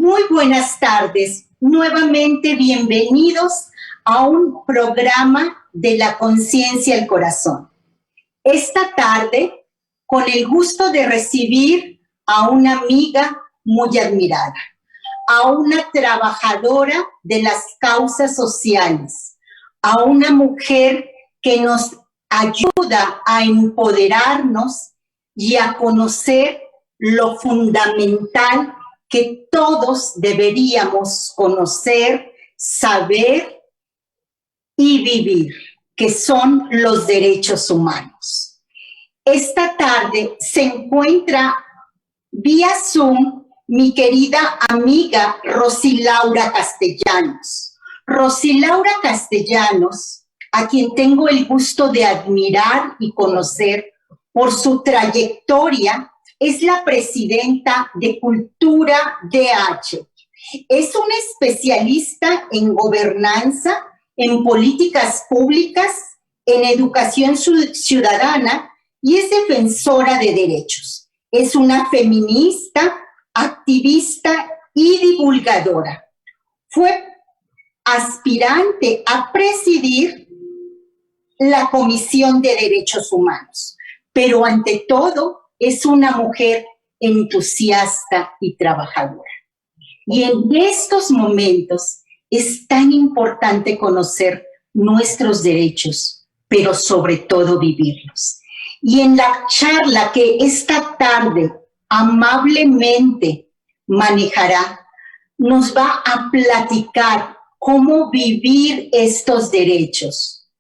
Muy buenas tardes. Nuevamente bienvenidos a un programa de la conciencia al corazón. Esta tarde, con el gusto de recibir a una amiga muy admirada, a una trabajadora de las causas sociales, a una mujer que nos ayuda a empoderarnos y a conocer lo fundamental que todos deberíamos conocer, saber y vivir, que son los derechos humanos. Esta tarde se encuentra vía Zoom mi querida amiga Rosy Laura Castellanos. Rosy Laura Castellanos, a quien tengo el gusto de admirar y conocer por su trayectoria, es la presidenta de Cultura DH. Es una especialista en gobernanza, en políticas públicas, en educación ciudadana y es defensora de derechos. Es una feminista, activista y divulgadora. Fue aspirante a presidir la Comisión de Derechos Humanos, pero ante todo es una mujer entusiasta y trabajadora. Y en estos momentos es tan importante conocer nuestros derechos, pero sobre todo vivirlos. Y en la charla que esta tarde amablemente manejará, nos va a platicar cómo vivir estos derechos,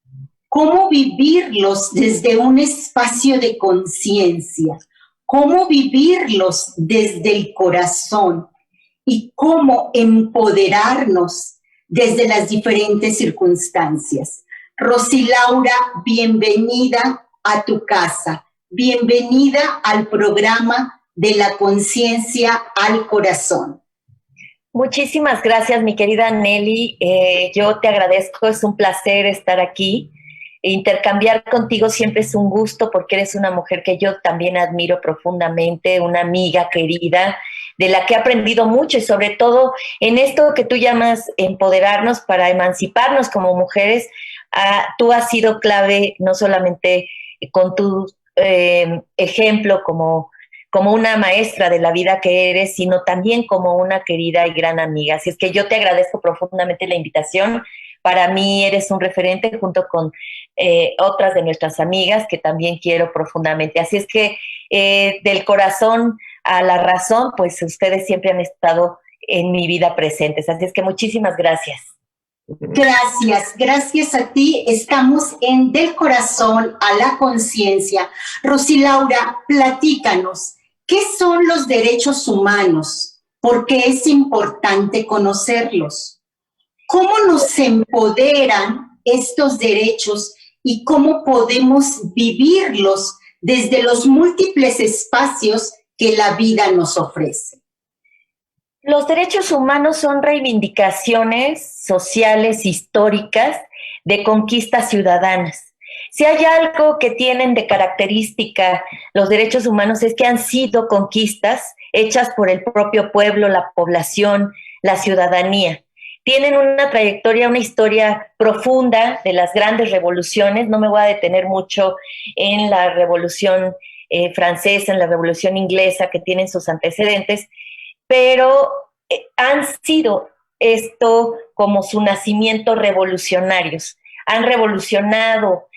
cómo vivirlos desde un espacio de conciencia, cómo vivirlos desde el corazón y cómo empoderarnos desde las diferentes circunstancias. Rosy Laura, bienvenida a tu casa, bienvenida al programa de la conciencia al corazón. Muchísimas gracias, mi querida Nelly. Yo te agradezco, es un placer estar aquí. Intercambiar contigo siempre es un gusto porque eres una mujer que yo también admiro profundamente, una amiga querida, de la que he aprendido mucho y sobre todo en esto que tú llamas empoderarnos para emanciparnos como mujeres. Tú has sido clave no solamente con tu ejemplo como una maestra de la vida que eres, sino también como una querida y gran amiga. Así es que yo te agradezco profundamente la invitación. Para mí eres un referente junto con otras de nuestras amigas que también quiero profundamente. Así es que del corazón a la razón, pues ustedes siempre han estado en mi vida presentes. Así es que muchísimas gracias. Gracias a ti. Estamos en Del Corazón a la Conciencia. Rosy Laura, platícanos, ¿qué son los derechos humanos? ¿Por qué es importante conocerlos? ¿Cómo nos empoderan estos derechos y cómo podemos vivirlos desde los múltiples espacios que la vida nos ofrece? Los derechos humanos son reivindicaciones sociales históricas de conquistas ciudadanas. Si hay algo que tienen de característica los derechos humanos es que han sido conquistas hechas por el propio pueblo, la población, la ciudadanía. Tienen una trayectoria, una historia profunda de las grandes revoluciones. No me voy a detener mucho en la Revolución Francesa, en la Revolución Inglesa, que tienen sus antecedentes, pero han sido esto como su nacimiento revolucionarios. Han revolucionado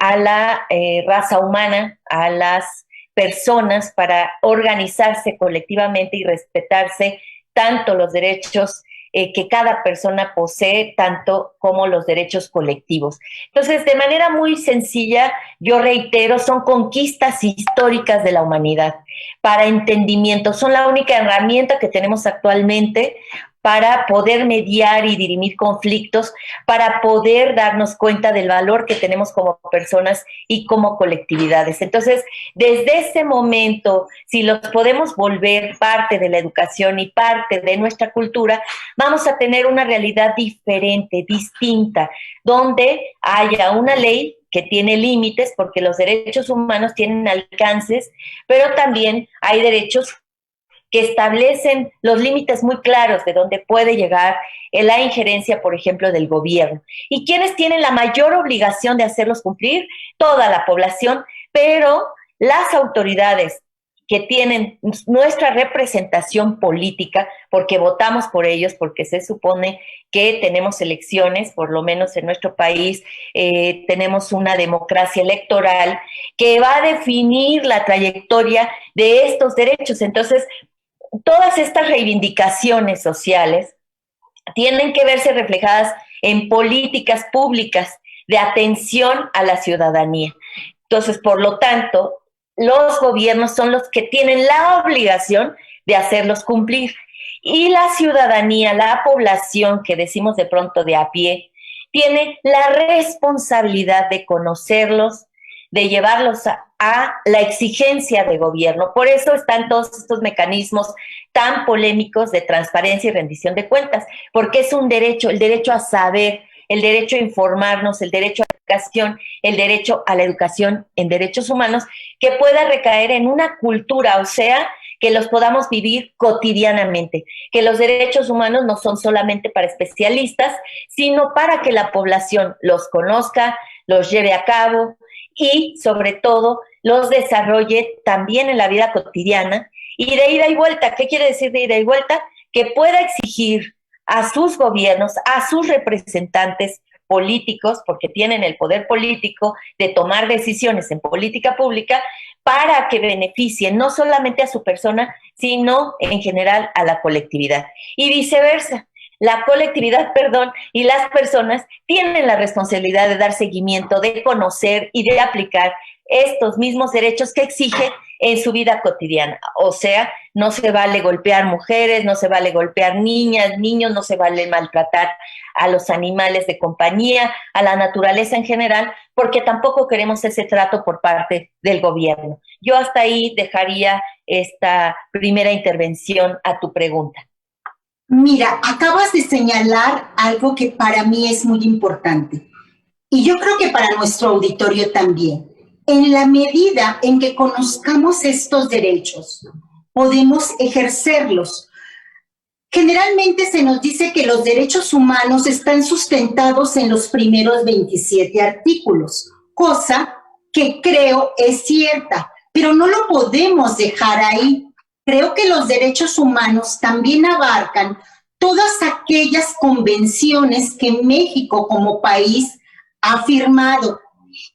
a la raza humana, a las personas para organizarse colectivamente y respetarse tanto los derechos que cada persona posee, tanto como los derechos colectivos. Entonces, de manera muy sencilla, yo reitero, son conquistas históricas de la humanidad para entendimiento. Son la única herramienta que tenemos actualmente para poder mediar y dirimir conflictos, para poder darnos cuenta del valor que tenemos como personas y como colectividades. Entonces, desde ese momento, si los podemos volver parte de la educación y parte de nuestra cultura, vamos a tener una realidad diferente, distinta, donde haya una ley que tiene límites, porque los derechos humanos tienen alcances, pero también hay derechos que establecen los límites muy claros de dónde puede llegar la injerencia, por ejemplo, del gobierno. ¿Y quiénes tienen la mayor obligación de hacerlos cumplir? Toda la población, pero las autoridades que tienen nuestra representación política, porque votamos por ellos, porque se supone que tenemos elecciones, por lo menos en nuestro país tenemos una democracia electoral que va a definir la trayectoria de estos derechos. Entonces, todas estas reivindicaciones sociales tienen que verse reflejadas en políticas públicas de atención a la ciudadanía. Entonces, por lo tanto, los gobiernos son los que tienen la obligación de hacerlos cumplir. Y la ciudadanía, la población, que decimos de pronto de a pie, tiene la responsabilidad de conocerlos, de llevarlos a la exigencia de gobierno. Por eso están todos estos mecanismos tan polémicos de transparencia y rendición de cuentas, porque es un derecho, el derecho a saber, el derecho a informarnos, el derecho a la educación, el derecho a la educación en derechos humanos, que pueda recaer en una cultura, o sea, que los podamos vivir cotidianamente, que los derechos humanos no son solamente para especialistas, sino para que la población los conozca, los lleve a cabo y, sobre todo, los desarrolle también en la vida cotidiana y de ida y vuelta. ¿Qué quiere decir de ida y vuelta? Que pueda exigir a sus gobiernos, a sus representantes políticos, porque tienen el poder político de tomar decisiones en política pública para que beneficien no solamente a su persona, sino en general a la colectividad. Y viceversa, la colectividad, y las personas tienen la responsabilidad de dar seguimiento, de conocer y de aplicar estos mismos derechos que exige en su vida cotidiana. O sea, no se vale golpear mujeres, no se vale golpear niñas, niños, no se vale maltratar a los animales de compañía, a la naturaleza en general, porque tampoco queremos ese trato por parte del gobierno. Yo hasta ahí dejaría esta primera intervención a tu pregunta. Mira, acabas de señalar algo que para mí es muy importante y yo creo que para nuestro auditorio también. En la medida en que conozcamos estos derechos, podemos ejercerlos. Generalmente se nos dice que los derechos humanos están sustentados en los primeros 27 artículos, cosa que creo es cierta, pero no lo podemos dejar ahí. Creo que los derechos humanos también abarcan todas aquellas convenciones que México como país ha firmado.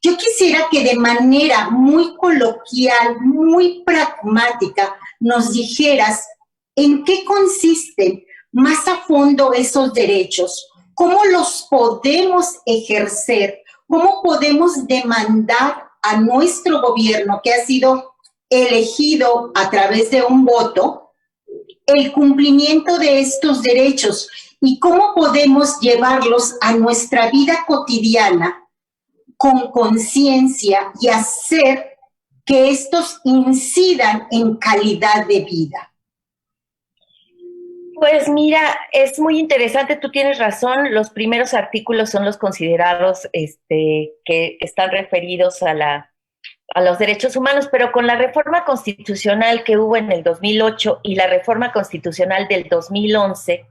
Yo quisiera que de manera muy coloquial, muy pragmática, nos dijeras en qué consisten más a fondo esos derechos, cómo los podemos ejercer, cómo podemos demandar a nuestro gobierno que ha sido elegido a través de un voto, el cumplimiento de estos derechos y cómo podemos llevarlos a nuestra vida cotidiana con conciencia y hacer que estos incidan en calidad de vida. Pues mira, es muy interesante, tú tienes razón, los primeros artículos son los considerados que están referidos a los derechos humanos, pero con la reforma constitucional que hubo en el 2008 y la reforma constitucional del 2011,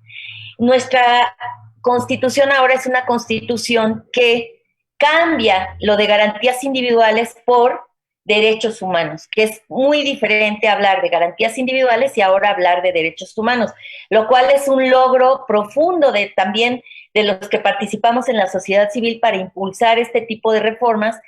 nuestra constitución ahora es una constitución que cambia lo de garantías individuales por derechos humanos, que es muy diferente hablar de garantías individuales y ahora hablar de derechos humanos, lo cual es un logro profundo también de los que participamos en la sociedad civil para impulsar este tipo de reformas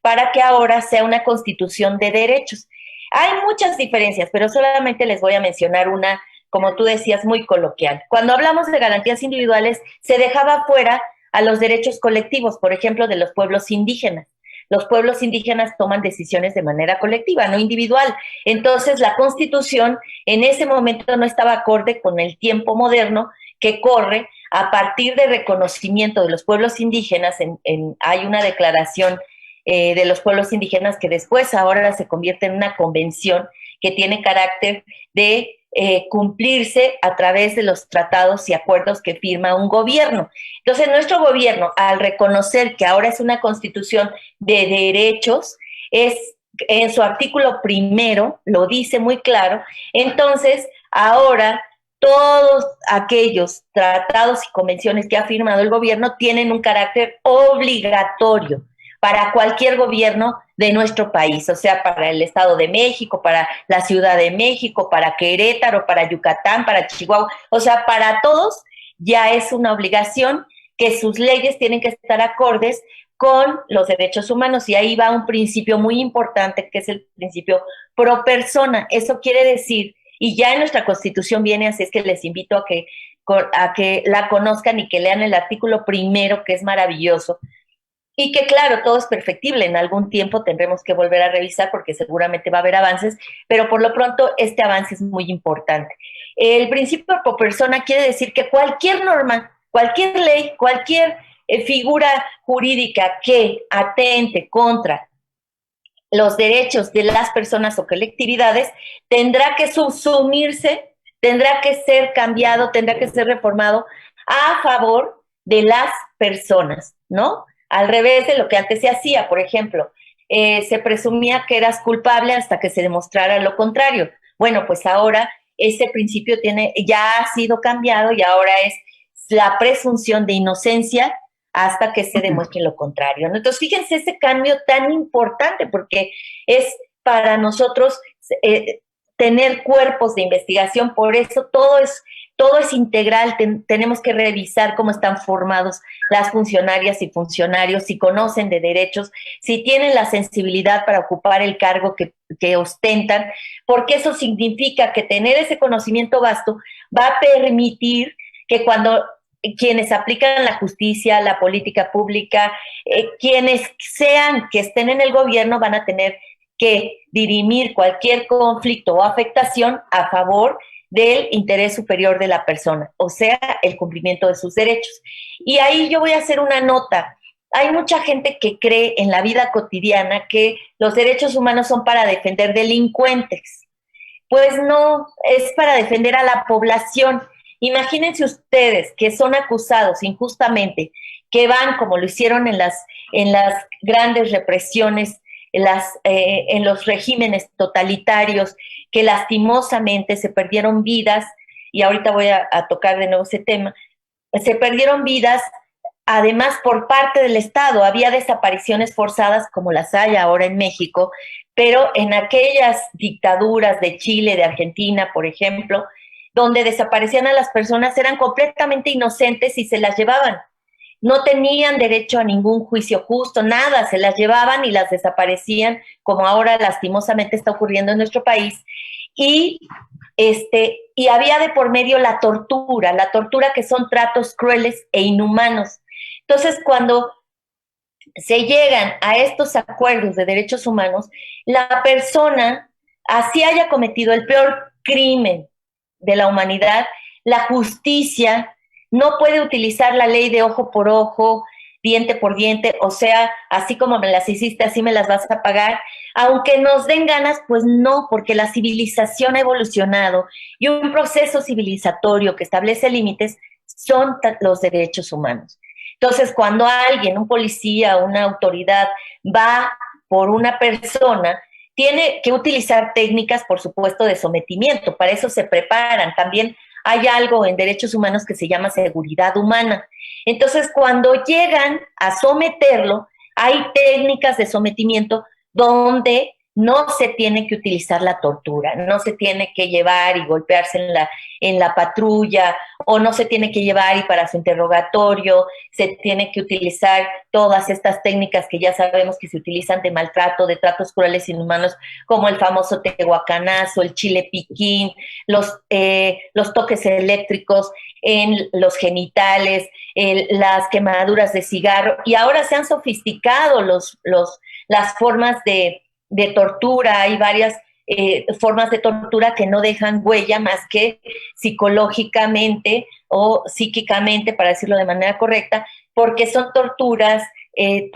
para que ahora sea una constitución de derechos. Hay muchas diferencias, pero solamente les voy a mencionar una, como tú decías, muy coloquial. Cuando hablamos de garantías individuales, se dejaba fuera a los derechos colectivos, por ejemplo, de los pueblos indígenas. Los pueblos indígenas toman decisiones de manera colectiva, no individual. Entonces, la Constitución en ese momento no estaba acorde con el tiempo moderno que corre a partir de reconocimiento de los pueblos indígenas. Hay una declaración de los pueblos indígenas que después ahora se convierte en una convención que tiene carácter de cumplirse a través de los tratados y acuerdos que firma un gobierno. Entonces, nuestro gobierno, al reconocer que ahora es una constitución de derechos, es en su artículo primero, lo dice muy claro, entonces Ahora, todos aquellos tratados y convenciones que ha firmado el gobierno tienen un carácter obligatorio para cualquier gobierno de nuestro país, o sea, para el Estado de México, para la Ciudad de México, para Querétaro, para Yucatán, para Chihuahua, o sea, para todos ya es una obligación que sus leyes tienen que estar acordes con los derechos humanos, y ahí va un principio muy importante que es el principio pro persona. Eso quiere decir, y ya en nuestra Constitución viene, así es que les invito a que la conozcan y que lean el artículo primero, que es maravilloso, y que claro, todo es perfectible, en algún tiempo tendremos que volver a revisar porque seguramente va a haber avances, pero por lo pronto este avance es muy importante. El principio pro persona quiere decir que cualquier norma, cualquier ley, cualquier figura jurídica que atente contra los derechos de las personas o colectividades tendrá que subsumirse, tendrá que ser cambiado, tendrá que ser reformado a favor de las personas, ¿no? Al revés de lo que antes se hacía, por ejemplo, se presumía que eras culpable hasta que se demostrara lo contrario. Bueno, pues ahora ese principio ya ha sido cambiado y ahora es la presunción de inocencia hasta que se demuestre lo contrario, ¿no? Entonces, fíjense ese cambio tan importante, porque es para nosotros tener cuerpos de investigación, por eso todo es integral, tenemos que revisar cómo están formados las funcionarias y funcionarios, si conocen de derechos, si tienen la sensibilidad para ocupar el cargo que ostentan, porque eso significa que tener ese conocimiento vasto va a permitir que cuando quienes aplican la justicia, la política pública, quienes sean que estén en el gobierno van a tener que dirimir cualquier conflicto o afectación a favor del interés superior de la persona, o sea, el cumplimiento de sus derechos. Y ahí yo voy a hacer una nota. Hay mucha gente que cree en la vida cotidiana que los derechos humanos son para defender delincuentes. Pues no, es para defender a la población. Imagínense ustedes que son acusados injustamente, que van, como lo hicieron en las grandes represiones, en los regímenes totalitarios, que lastimosamente se perdieron vidas, y ahorita voy a tocar de nuevo ese tema, se perdieron vidas, además por parte del Estado. Había desapariciones forzadas como las hay ahora en México, pero en aquellas dictaduras de Chile, de Argentina, por ejemplo, donde desaparecían a las personas, eran completamente inocentes y se las llevaban. No tenían derecho a ningún juicio justo, nada, se las llevaban y las desaparecían, como ahora lastimosamente está ocurriendo en nuestro país. Y había de por medio la tortura que son tratos crueles e inhumanos. Entonces, cuando se llegan a estos acuerdos de derechos humanos, la persona, así haya cometido el peor crimen de la humanidad, la justicia no puede utilizar la ley de ojo por ojo, diente por diente, o sea, así como me las hiciste, así me las vas a pagar, aunque nos den ganas, pues no, porque la civilización ha evolucionado y un proceso civilizatorio que establece límites son los derechos humanos. Entonces, cuando alguien, un policía, una autoridad, va por una persona, tiene que utilizar técnicas, por supuesto, de sometimiento. Para eso se preparan. También hay algo en derechos humanos que se llama seguridad humana. Entonces, cuando llegan a someterlo, hay técnicas de sometimiento donde no se tiene que utilizar la tortura, no se tiene que llevar y golpearse en la patrulla, o no se tiene que llevar y para su interrogatorio se tiene que utilizar todas estas técnicas que ya sabemos que se utilizan de maltrato, de tratos crueles e inhumanos, como el famoso tehuacanazo, el chile piquín, los toques eléctricos en los genitales, las quemaduras de cigarro, y ahora se han sofisticado las formas de tortura. Hay varias formas de tortura que no dejan huella más que psicológicamente o psíquicamente, para decirlo de manera correcta, porque son torturas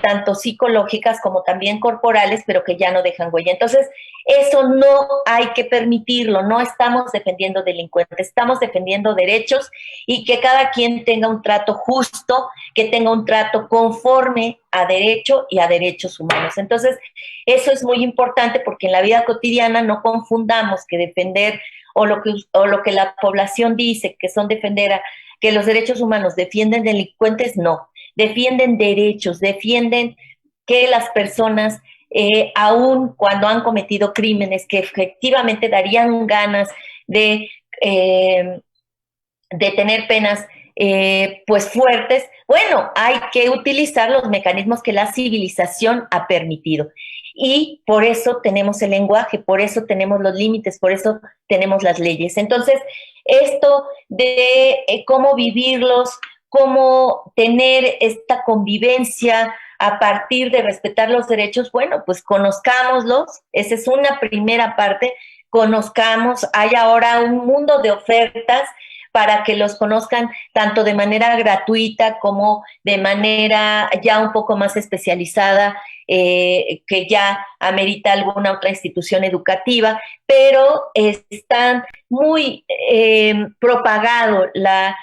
tanto psicológicas como también corporales, pero que ya no dejan huella. Entonces, eso no hay que permitirlo. No estamos defendiendo delincuentes, estamos defendiendo derechos, y que cada quien tenga un trato justo, que tenga un trato conforme a derecho y a derechos humanos. Entonces, eso es muy importante, porque en la vida cotidiana no confundamos que defender o lo que la población dice que son que los derechos humanos defienden delincuentes, no, defienden derechos, defienden que las personas, aun cuando han cometido crímenes que efectivamente darían ganas de, eh, de tener penas pues fuertes, bueno, hay que utilizar los mecanismos que la civilización ha permitido. Y por eso tenemos el lenguaje, por eso tenemos los límites, por eso tenemos las leyes. Entonces, esto de cómo vivirlos, cómo tener esta convivencia a partir de respetar los derechos, bueno, pues conozcámoslos, esa es una primera parte, conozcamos, hay ahora un mundo de ofertas para que los conozcan tanto de manera gratuita como de manera ya un poco más especializada, que ya amerita alguna otra institución educativa, pero están muy propagado la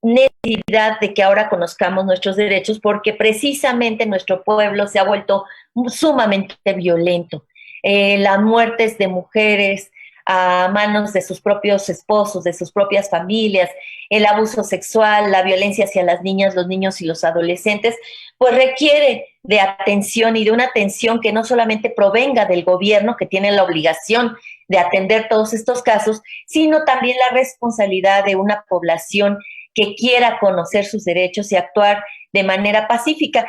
necesidad de que ahora conozcamos nuestros derechos porque precisamente nuestro pueblo se ha vuelto sumamente violento. Las muertes de mujeres a manos de sus propios esposos, de sus propias familias, el abuso sexual, la violencia hacia las niñas, los niños y los adolescentes, pues requiere de atención y de una atención que no solamente provenga del gobierno, que tiene la obligación de atender todos estos casos, sino también la responsabilidad de una población que quiera conocer sus derechos y actuar de manera pacífica.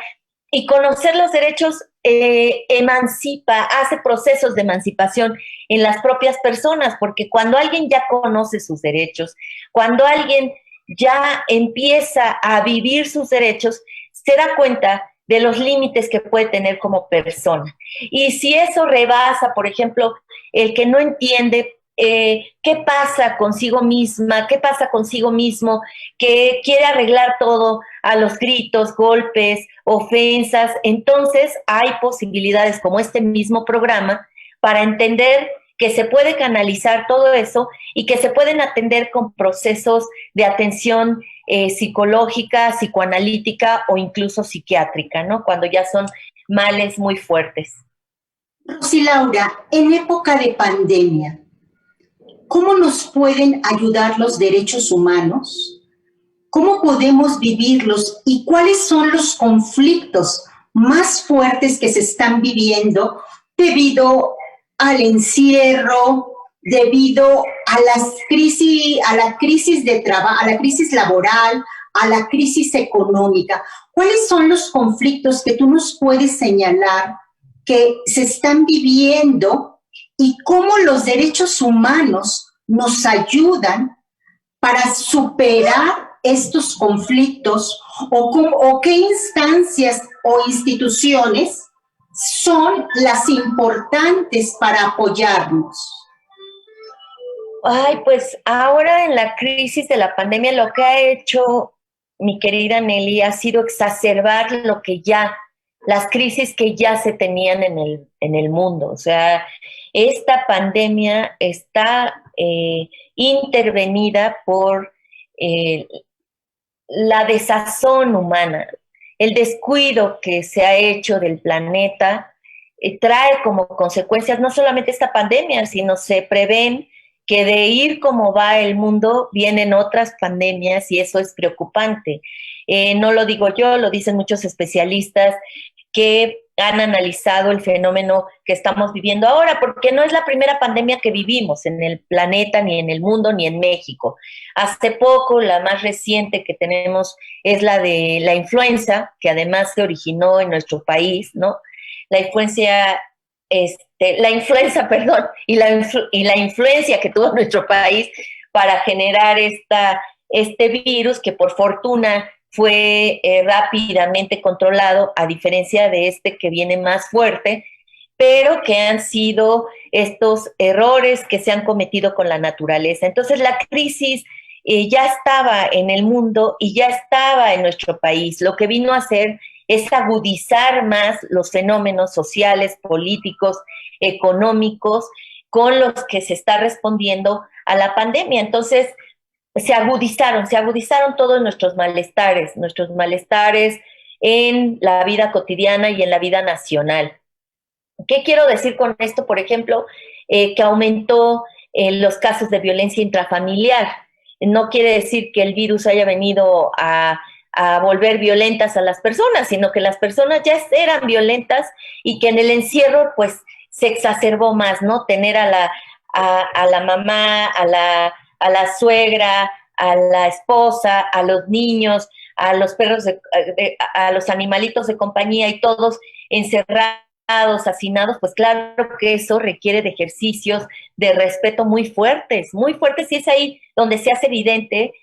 Y conocer los derechos emancipa, hace procesos de emancipación en las propias personas, porque cuando alguien ya conoce sus derechos, cuando alguien ya empieza a vivir sus derechos, se da cuenta de los límites que puede tener como persona. Y si eso rebasa, por ejemplo, el que no entiende qué pasa consigo misma, qué pasa consigo mismo, que quiere arreglar todo a los gritos, golpes, ofensas, entonces hay posibilidades como este mismo programa para entender que se puede canalizar todo eso y que se pueden atender con procesos de atención psicológica, psicoanalítica o incluso psiquiátrica, ¿no? Cuando ya son males muy fuertes. Rosy Laura, en época de pandemia, ¿cómo nos pueden ayudar los derechos humanos? ¿Cómo podemos vivirlos y cuáles son los conflictos más fuertes que se están viviendo debido al encierro, debido a la crisis de trabajo, a la crisis laboral, a la crisis económica? ¿Cuáles son los conflictos que tú nos puedes señalar que se están viviendo y cómo los derechos humanos nos ayudan para superar estos conflictos o qué instancias o instituciones son las importantes para apoyarnos? Ay, pues ahora en la crisis de la pandemia lo que ha hecho mi querida Nelly ha sido exacerbar las crisis que ya se tenían en el mundo. O sea, esta pandemia está intervenida por eh, la desazón humana, el descuido que se ha hecho del planeta, trae como consecuencias no solamente esta pandemia, sino se prevén que de ir como va el mundo vienen otras pandemias y eso es preocupante. No lo digo yo, lo dicen muchos especialistas que han analizado el fenómeno que estamos viviendo ahora, porque no es la primera pandemia que vivimos en el planeta, ni en el mundo, ni en México. Hace poco, la más reciente que tenemos es la de la influenza, que además se originó en nuestro país, ¿no? La influenza, perdón, y la influencia que tuvo nuestro país para generar este virus que por fortuna fue rápidamente controlado, a diferencia de este que viene más fuerte, pero que han sido estos errores que se han cometido con la naturaleza. Entonces la crisis ya estaba en el mundo y ya estaba en nuestro país. Lo que vino a hacer es agudizar más los fenómenos sociales, políticos, económicos, con los que se está respondiendo a la pandemia. Entonces, se agudizaron todos nuestros malestares en la vida cotidiana y en la vida nacional. ¿Qué quiero decir con esto? Por ejemplo, que aumentó los casos de violencia intrafamiliar. No quiere decir que el virus haya venido a volver violentas a las personas, sino que las personas ya eran violentas y que en el encierro pues se exacerbó más, ¿no? Tener a la mamá, a la suegra, a la esposa, a los niños, a los perros, a los animalitos de compañía y todos encerrados, hacinados, pues claro que eso requiere de ejercicios de respeto muy fuertes, y es ahí donde se hace evidente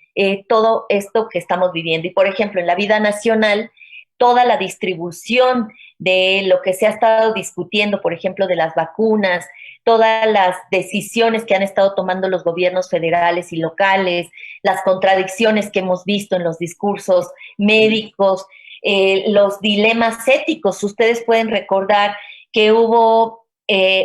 todo esto que estamos viviendo. Y por ejemplo, en la vida nacional, toda la distribución de lo que se ha estado discutiendo, por ejemplo, de las vacunas, todas las decisiones que han estado tomando los gobiernos federales y locales, las contradicciones que hemos visto en los discursos médicos, los dilemas éticos. Ustedes pueden recordar que hubo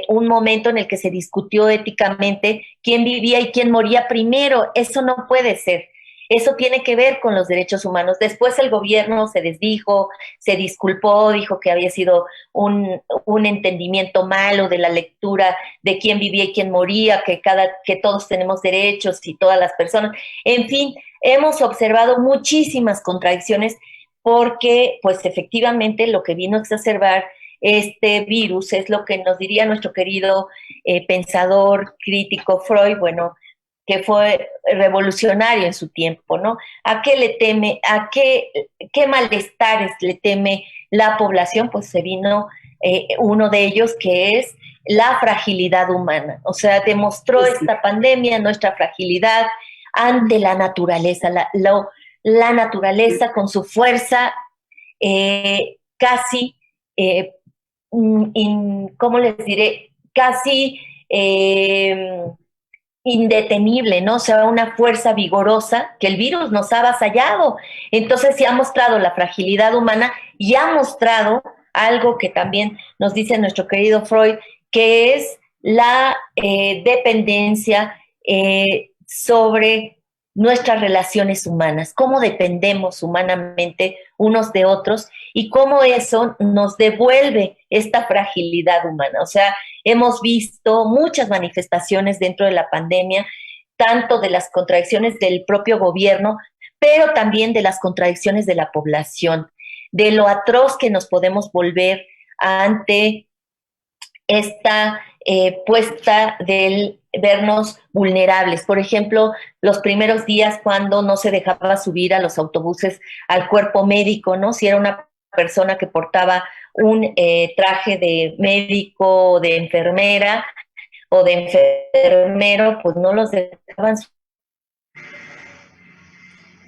un momento en el que se discutió éticamente quién vivía y quién moría primero. Eso no puede ser. Eso tiene que ver con los derechos humanos. Después el gobierno se desdijo, se disculpó, dijo que había sido un entendimiento malo de la lectura de quién vivía y quién moría, que todos tenemos derechos y todas las personas. En fin, hemos observado muchísimas contradicciones porque, pues efectivamente, lo que vino a exacerbar este virus es lo que nos diría nuestro querido pensador crítico Freud, bueno, que fue revolucionario en su tiempo, ¿no? ¿A qué le teme, qué malestares le teme la población? Pues se vino uno de ellos, que es la fragilidad humana. O sea, demostró esta pandemia nuestra fragilidad ante la naturaleza, la naturaleza con su fuerza casi, ¿cómo les diré? Casi indetenible, ¿no? O sea, una fuerza vigorosa que el virus nos ha avasallado. Entonces sí ha mostrado la fragilidad humana y ha mostrado algo que también nos dice nuestro querido Freud, que es la dependencia sobre nuestras relaciones humanas, cómo dependemos humanamente unos de otros y cómo eso nos devuelve esta fragilidad humana. O sea, hemos visto muchas manifestaciones dentro de la pandemia, tanto de las contradicciones del propio gobierno, pero también de las contradicciones de la población, de lo atroz que nos podemos volver ante esta puesta del vernos vulnerables. Por ejemplo, los primeros días cuando no se dejaba subir a los autobuses al cuerpo médico, ¿no? Si era una persona que portaba un traje de médico o de enfermera o de enfermero, pues no los dejaban.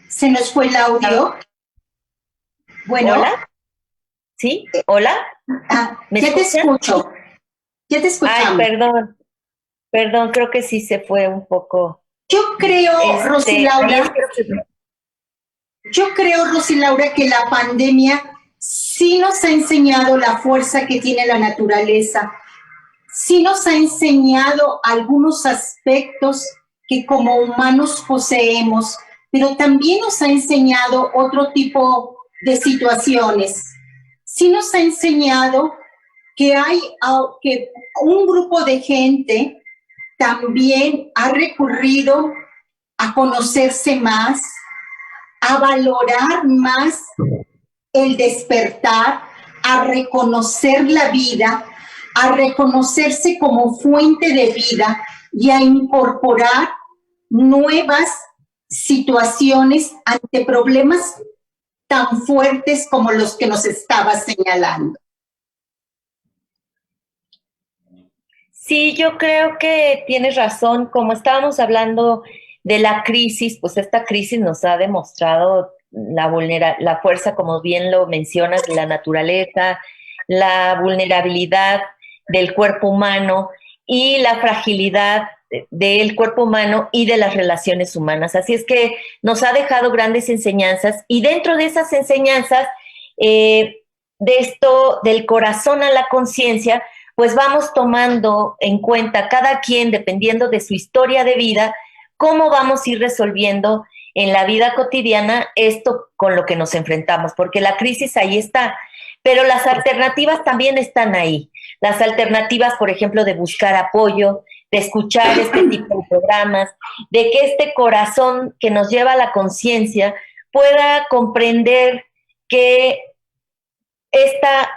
Se nos fue el audio. Bueno. ¿Hola? ¿Sí? ¿Hola? ¿Me ya escuchan? Te escucho. Ya te escuchamos. Ay, perdón, creo que sí se fue un poco. Yo creo, Rosy Laura, que la pandemia sí nos ha enseñado la fuerza que tiene la naturaleza, sí nos ha enseñado algunos aspectos que como humanos poseemos, pero también nos ha enseñado otro tipo de situaciones. Sí nos ha enseñado que que un grupo de gente también ha recurrido a conocerse más, a valorar más el despertar, a reconocer la vida, a reconocerse como fuente de vida y a incorporar nuevas situaciones ante problemas tan fuertes como los que nos estaba señalando. Sí, yo creo que tienes razón. Como estábamos hablando de la crisis, pues esta crisis nos ha demostrado la fuerza, como bien lo mencionas, de la naturaleza, la vulnerabilidad del cuerpo humano y la fragilidad del cuerpo humano y de las relaciones humanas. Así es que nos ha dejado grandes enseñanzas, y dentro de esas enseñanzas, de esto del corazón a la conciencia, pues vamos tomando en cuenta cada quien, dependiendo de su historia de vida, cómo vamos a ir resolviendo en la vida cotidiana esto con lo que nos enfrentamos, porque la crisis ahí está, pero las alternativas también están ahí. Las alternativas, por ejemplo, de buscar apoyo, de escuchar este tipo de programas, de que este corazón que nos lleva a la conciencia pueda comprender que esta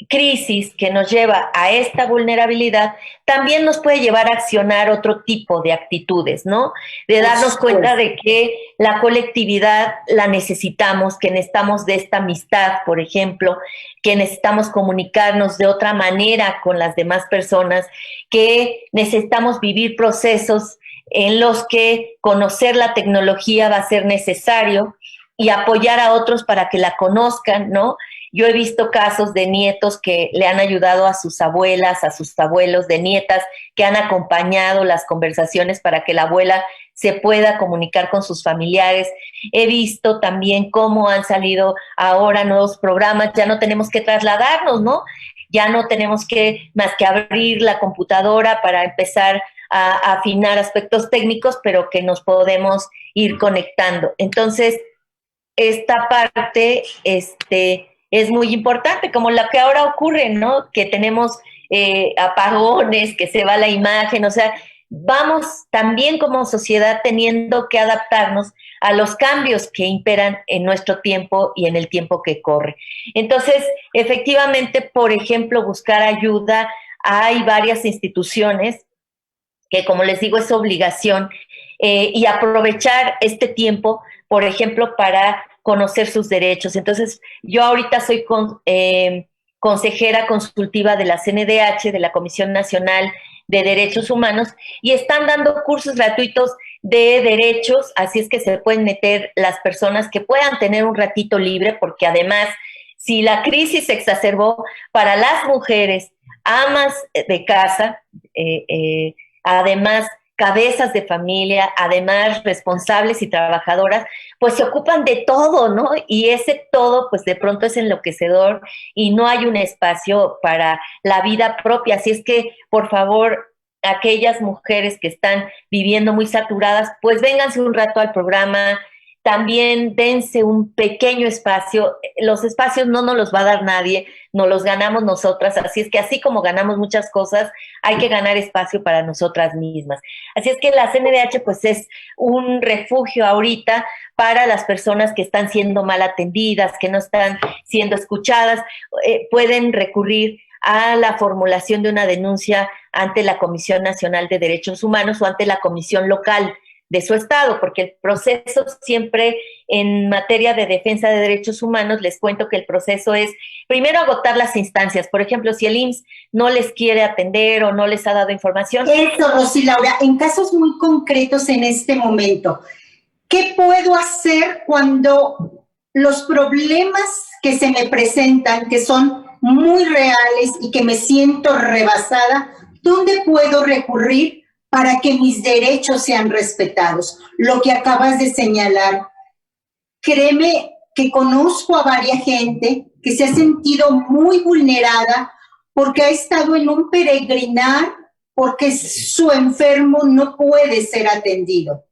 crisis que nos lleva a esta vulnerabilidad también nos puede llevar a accionar otro tipo de actitudes, ¿no? De darnos cuenta de que la colectividad la necesitamos, que necesitamos de esta amistad, por ejemplo, que necesitamos comunicarnos de otra manera con las demás personas, que necesitamos vivir procesos en los que conocer la tecnología va a ser necesario y apoyar a otros para que la conozcan, ¿no? Yo he visto casos de nietos que le han ayudado a sus abuelas, a sus abuelos, de nietas que han acompañado las conversaciones para que la abuela se pueda comunicar con sus familiares. He visto también cómo han salido ahora nuevos programas, ya no tenemos que trasladarnos, ¿no? Ya no tenemos que más que abrir la computadora para empezar a afinar aspectos técnicos, pero que nos podemos ir conectando. Entonces, esta parte, es muy importante, como la que ahora ocurre, ¿no? Que tenemos apagones, que se va la imagen, o sea, vamos también como sociedad teniendo que adaptarnos a los cambios que imperan en nuestro tiempo y en el tiempo que corre. Entonces, efectivamente, por ejemplo, buscar ayuda, hay varias instituciones que, como les digo, es obligación, y aprovechar este tiempo, por ejemplo, para conocer sus derechos. Entonces, yo ahorita soy consejera consultiva de la CNDH, de la Comisión Nacional de Derechos Humanos, y están dando cursos gratuitos de derechos, así es que se pueden meter las personas que puedan tener un ratito libre, porque además, si la crisis se exacerbó para las mujeres, amas de casa, además cabezas de familia, además responsables y trabajadoras, pues se ocupan de todo, ¿no? Y ese todo, pues de pronto es enloquecedor y no hay un espacio para la vida propia. Así es que, por favor, aquellas mujeres que están viviendo muy saturadas, pues vénganse un rato al programa, también dense un pequeño espacio. Los espacios no nos los va a dar nadie, nos los ganamos nosotras, así es que así como ganamos muchas cosas, hay que ganar espacio para nosotras mismas. Así es que la CNDH pues es un refugio ahorita para las personas que están siendo mal atendidas, que no están siendo escuchadas, pueden recurrir a la formulación de una denuncia ante la Comisión Nacional de Derechos Humanos o ante la comisión local de su estado, porque el proceso siempre en materia de defensa de derechos humanos, les cuento que el proceso es primero agotar las instancias. Por ejemplo, si el IMSS no les quiere atender o no les ha dado información. Eso, Rosy Laura, en casos muy concretos en este momento, ¿qué puedo hacer cuando los problemas que se me presentan, que son muy reales y que me siento rebasada, dónde puedo recurrir para que mis derechos sean respetados? Lo que acabas de señalar, créeme que conozco a varias gente que se ha sentido muy vulnerada porque ha estado en un peregrinar, porque su enfermo no puede ser atendido.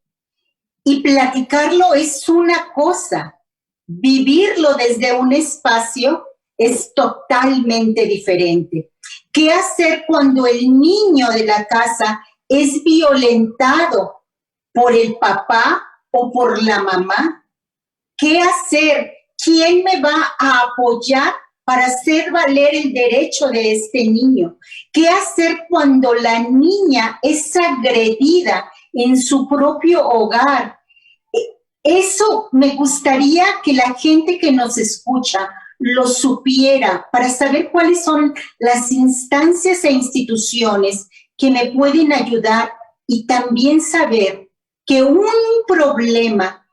Y platicarlo es una cosa, vivirlo desde un espacio es totalmente diferente. ¿Qué hacer cuando el niño de la casa es violentado por el papá o por la mamá? ¿Qué hacer? ¿Quién me va a apoyar para hacer valer el derecho de este niño? ¿Qué hacer cuando la niña es agredida en su propio hogar? Eso me gustaría que la gente que nos escucha lo supiera para saber cuáles son las instancias e instituciones que me pueden ayudar y también saber que un problema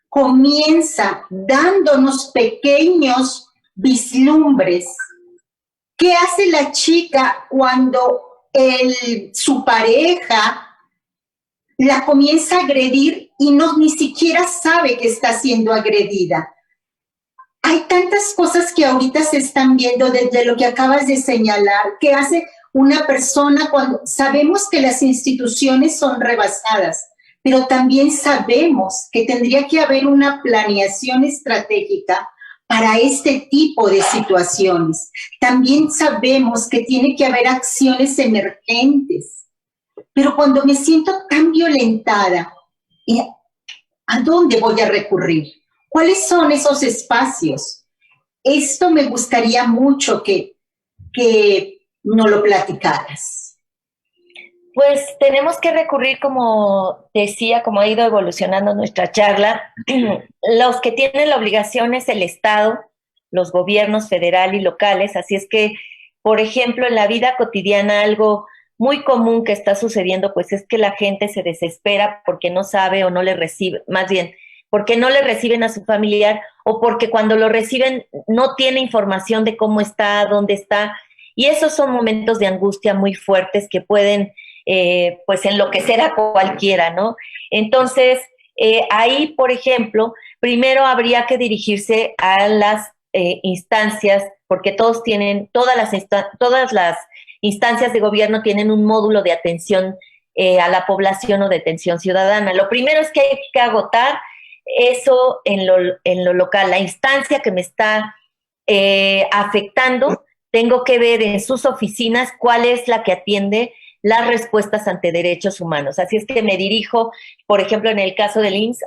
comienza dándonos pequeños vislumbres. ¿Qué hace la chica cuando su pareja la comienza a agredir y ni siquiera sabe que está siendo agredida? Hay tantas cosas que ahorita se están viendo desde lo que acabas de señalar. ¿Qué hace una persona cuando sabemos que las instituciones son rebasadas, pero también sabemos que tendría que haber una planeación estratégica para este tipo de situaciones? También sabemos que tiene que haber acciones emergentes. pero cuando me siento tan violentada, ¿a dónde voy a recurrir? ¿Cuáles son esos espacios? Esto me gustaría mucho que no lo platicaras. Pues tenemos que recurrir, como decía, como ha ido evolucionando nuestra charla, los que tienen la obligación es el Estado, los gobiernos federal y locales, así es que, por ejemplo, en la vida cotidiana algo muy común que está sucediendo, pues es que la gente se desespera porque no sabe o no le recibe, más bien, porque no le reciben a su familiar o porque cuando lo reciben no tiene información de cómo está, dónde está, y esos son momentos de angustia muy fuertes que pueden pues enloquecer a cualquiera, ¿no? Entonces, ahí, por ejemplo, primero habría que dirigirse a las instancias, porque todas las instancias de gobierno tienen un módulo de atención a la población o de atención ciudadana. Lo primero es que hay que agotar eso en lo local, la instancia que me está afectando, tengo que ver en sus oficinas cuál es la que atiende las respuestas ante derechos humanos. Así es que me dirijo, por ejemplo, en el caso del IMSS,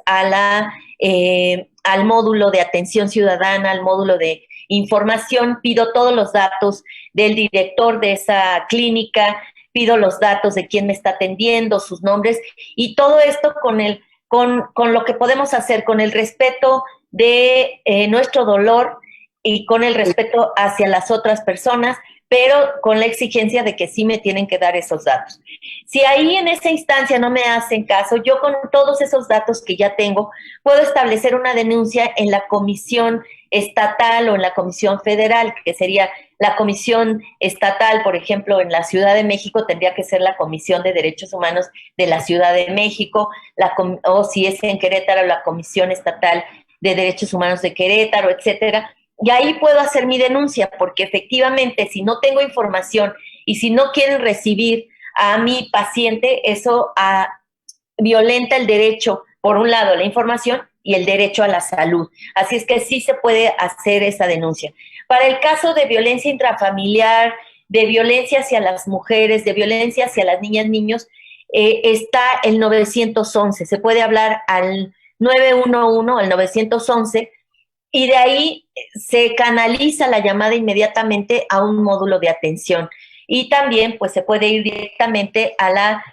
al módulo de atención ciudadana, al módulo de información, pido todos los datos del director de esa clínica, pido los datos de quién me está atendiendo, sus nombres, y todo esto con lo que podemos hacer, con el respeto de nuestro dolor y con el respeto hacia las otras personas, pero con la exigencia de que sí me tienen que dar esos datos. Si ahí en esa instancia no me hacen caso, yo con todos esos datos que ya tengo, puedo establecer una denuncia en la comisión estatal o en la comisión federal, que sería la comisión estatal, por ejemplo, en la Ciudad de México tendría que ser la Comisión de Derechos Humanos de la Ciudad de México, o si es en Querétaro, la Comisión Estatal de Derechos Humanos de Querétaro, etcétera. Y ahí puedo hacer mi denuncia, porque efectivamente, si no tengo información y si no quieren recibir a mi paciente, eso violenta el derecho, por un lado, a la información y el derecho a la salud. Así es que sí se puede hacer esa denuncia. Para el caso de violencia intrafamiliar, de violencia hacia las mujeres, de violencia hacia las niñas, niños, está el 911. Se puede hablar al 911, al 911, y de ahí se canaliza la llamada inmediatamente a un módulo de atención. Y también pues se puede ir directamente a la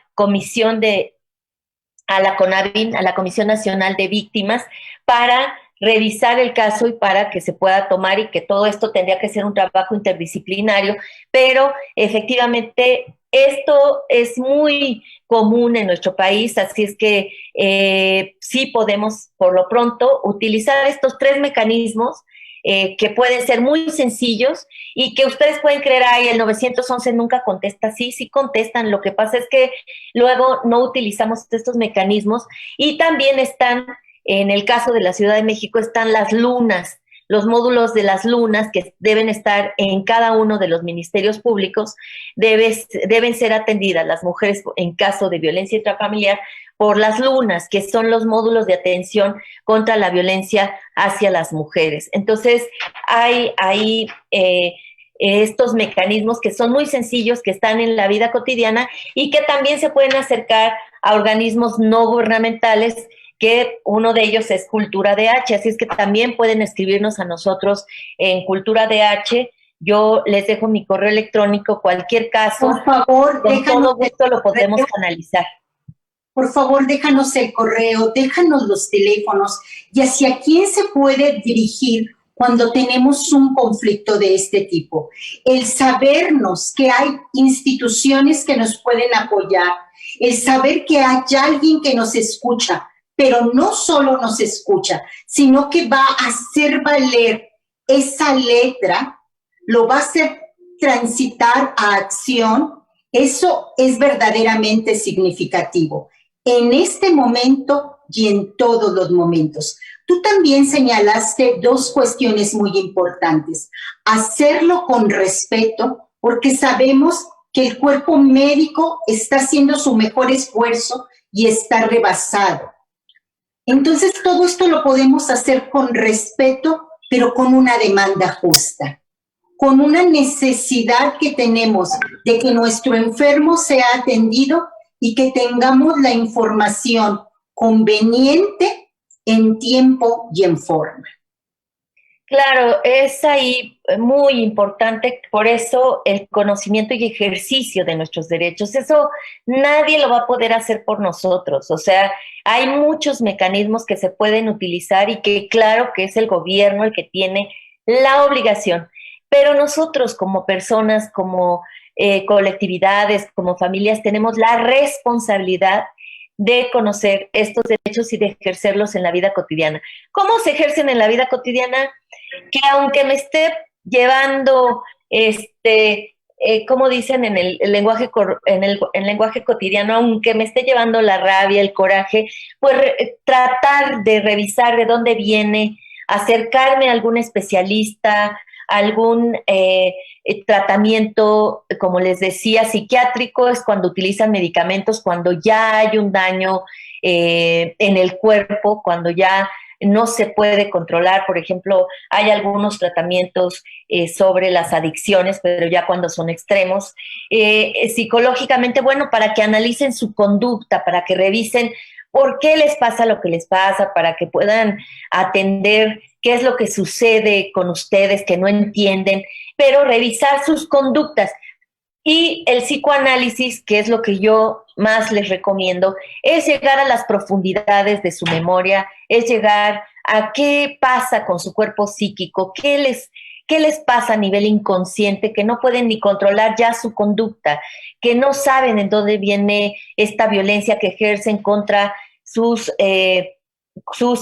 a la CONAVIN, a la Comisión Nacional de Víctimas, para revisar el caso y para que se pueda tomar, y que todo esto tendría que ser un trabajo interdisciplinario, pero efectivamente esto es muy común en nuestro país, así es que sí podemos por lo pronto utilizar estos tres mecanismos que pueden ser muy sencillos y que ustedes pueden creer, ay, el 911 nunca contesta. Sí, sí contestan, lo que pasa es que luego no utilizamos estos mecanismos. Y también están, en el caso de la Ciudad de México, están las lunas, los módulos de las lunas que deben estar en cada uno de los ministerios públicos, deben ser atendidas las mujeres en caso de violencia intrafamiliar por las lunas, que son los módulos de atención contra la violencia hacia las mujeres. Entonces, hay estos mecanismos que son muy sencillos, que están en la vida cotidiana y que también se pueden acercar a organismos no gubernamentales, que uno de ellos es Cultura DH, así es que también pueden escribirnos a nosotros en Cultura DH. Yo les dejo mi correo electrónico, cualquier caso, por favor, con todo gusto lo podemos analizar. Por favor, déjanos el correo, déjanos los teléfonos y hacia quién se puede dirigir cuando tenemos un conflicto de este tipo. El sabernos que hay instituciones que nos pueden apoyar, el saber que hay alguien que nos escucha, pero no solo nos escucha, sino que va a hacer valer esa letra, lo va a hacer transitar a acción. Eso es verdaderamente significativo. En este momento y en todos los momentos. Tú también señalaste dos cuestiones muy importantes. Hacerlo con respeto, porque sabemos que el cuerpo médico está haciendo su mejor esfuerzo y está rebasado. Entonces, todo esto lo podemos hacer con respeto, pero con una demanda justa, con una necesidad que tenemos de que nuestro enfermo sea atendido y que tengamos la información conveniente en tiempo y en forma. Claro, es ahí muy importante, por eso el conocimiento y ejercicio de nuestros derechos, eso nadie lo va a poder hacer por nosotros, o sea, hay muchos mecanismos que se pueden utilizar y que claro que es el gobierno el que tiene la obligación, pero nosotros como personas, como colectividades, como familias, tenemos la responsabilidad de conocer estos derechos y de ejercerlos en la vida cotidiana. ¿Cómo se ejercen en la vida cotidiana? Que aunque me esté llevando, como dicen en el lenguaje, en el lenguaje cotidiano, aunque me esté llevando la rabia, el coraje, pues tratar de revisar de dónde viene, acercarme a algún especialista, algún tratamiento, como les decía, psiquiátrico, es cuando utilizan medicamentos, cuando ya hay un daño en el cuerpo, cuando ya no se puede controlar. Por ejemplo, hay algunos tratamientos sobre las adicciones, pero ya cuando son extremos. Psicológicamente, bueno, para que analicen su conducta, para que revisen por qué les pasa lo que les pasa, para que puedan atender qué es lo que sucede con ustedes que no entienden, pero revisar sus conductas. Y el psicoanálisis, que es lo que yo más les recomiendo, es llegar a las profundidades de su memoria, es llegar a qué pasa con su cuerpo psíquico, qué les pasa a nivel inconsciente, que no pueden ni controlar ya su conducta, que no saben en dónde viene esta violencia que ejercen contra sus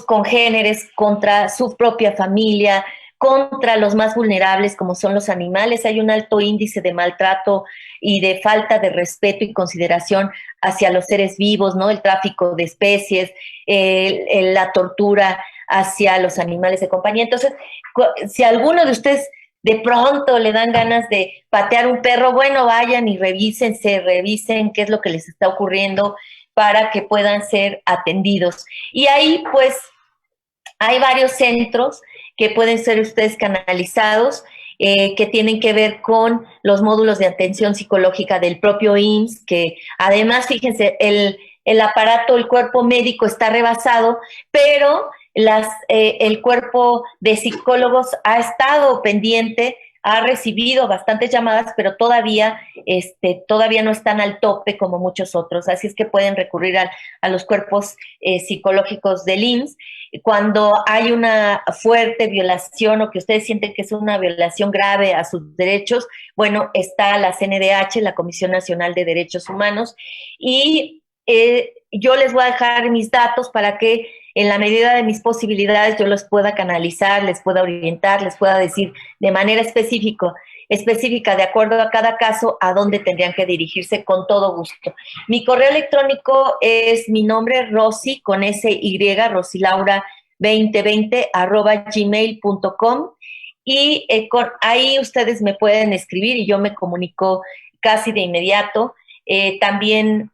congéneres, contra su propia familia, contra los más vulnerables como son los animales. Hay un alto índice de maltrato y de falta de respeto y consideración hacia los seres vivos, ¿no? El tráfico de especies, la tortura hacia los animales de compañía. Entonces, si a alguno de ustedes de pronto le dan ganas de patear un perro, bueno, vayan y revisen qué es lo que les está ocurriendo para que puedan ser atendidos. Y ahí, pues, hay varios centros que pueden ser ustedes canalizados, que tienen que ver con los módulos de atención psicológica del propio IMSS, que además, fíjense, el aparato, el cuerpo médico está rebasado, pero el cuerpo de psicólogos ha estado pendiente, ha recibido bastantes llamadas, pero todavía no están al tope como muchos otros. Así es que pueden recurrir a los cuerpos psicológicos del IMSS. Cuando hay una fuerte violación o que ustedes sienten que es una violación grave a sus derechos, bueno, está la CNDH, la Comisión Nacional de Derechos Humanos, y yo les voy a dejar mis datos para que en la medida de mis posibilidades yo los pueda canalizar, les pueda orientar, les pueda decir de manera específica, de acuerdo a cada caso, a dónde tendrían que dirigirse con todo gusto. Mi correo electrónico es mi nombre, Rosy, con SY, Rosilaura 2020 @gmail.com, y ahí ustedes me pueden escribir y yo me comunico casi de inmediato. También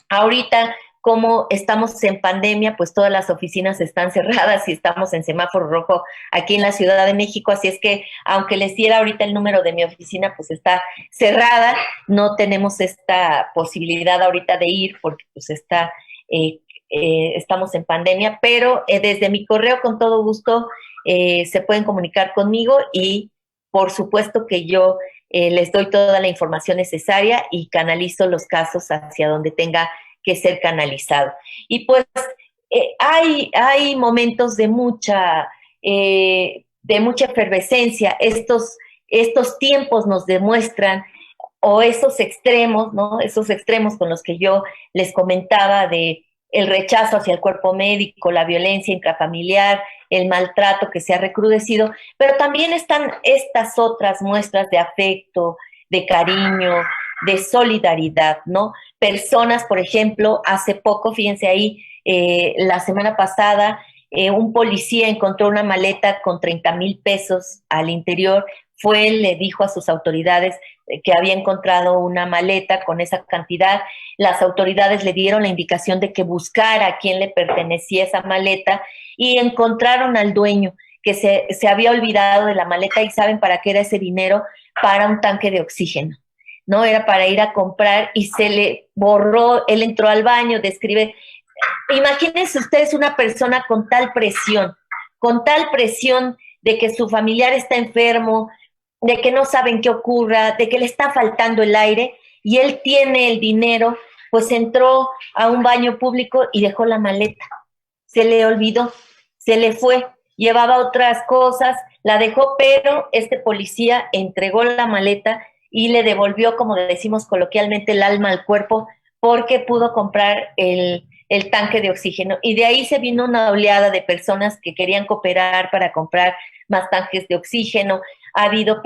ahorita, como estamos en pandemia, pues todas las oficinas están cerradas y estamos en semáforo rojo aquí en la Ciudad de México, así es que aunque les diera ahorita el número de mi oficina, pues está cerrada, no tenemos esta posibilidad ahorita de ir porque pues estamos en pandemia, pero desde mi correo con todo gusto se pueden comunicar conmigo y por supuesto que yo les doy toda la información necesaria y canalizo los casos hacia donde tenga que ser canalizado. Y pues hay momentos de mucha efervescencia. Estos tiempos nos demuestran, o esos extremos, ¿no? Esos extremos con los que yo les comentaba de el rechazo hacia el cuerpo médico, la violencia intrafamiliar, el maltrato que se ha recrudecido, pero también están estas otras muestras de afecto, de cariño, de solidaridad, ¿no? Personas, por ejemplo, hace poco, fíjense ahí, la semana pasada, un policía encontró una maleta con 30,000 pesos al interior. Le dijo a sus autoridades que había encontrado una maleta con esa cantidad. Las autoridades le dieron la indicación de que buscara a quién le pertenecía esa maleta y encontraron al dueño que se había olvidado de la maleta. ¿Y saben para qué era ese dinero? Para un tanque de oxígeno. ¿no? Era para ir a comprar y se le borró, él entró al baño, describe. Imagínense ustedes una persona con tal presión de que su familiar está enfermo, de que no saben qué ocurra, de que le está faltando el aire y él tiene el dinero, pues entró a un baño público y dejó la maleta. Se le olvidó, se le fue, llevaba otras cosas, la dejó, pero este policía entregó la maleta y le devolvió, como decimos coloquialmente, el alma al cuerpo, porque pudo comprar el tanque de oxígeno. Y de ahí se vino una oleada de personas que querían cooperar para comprar más tanques de oxígeno. Ha habido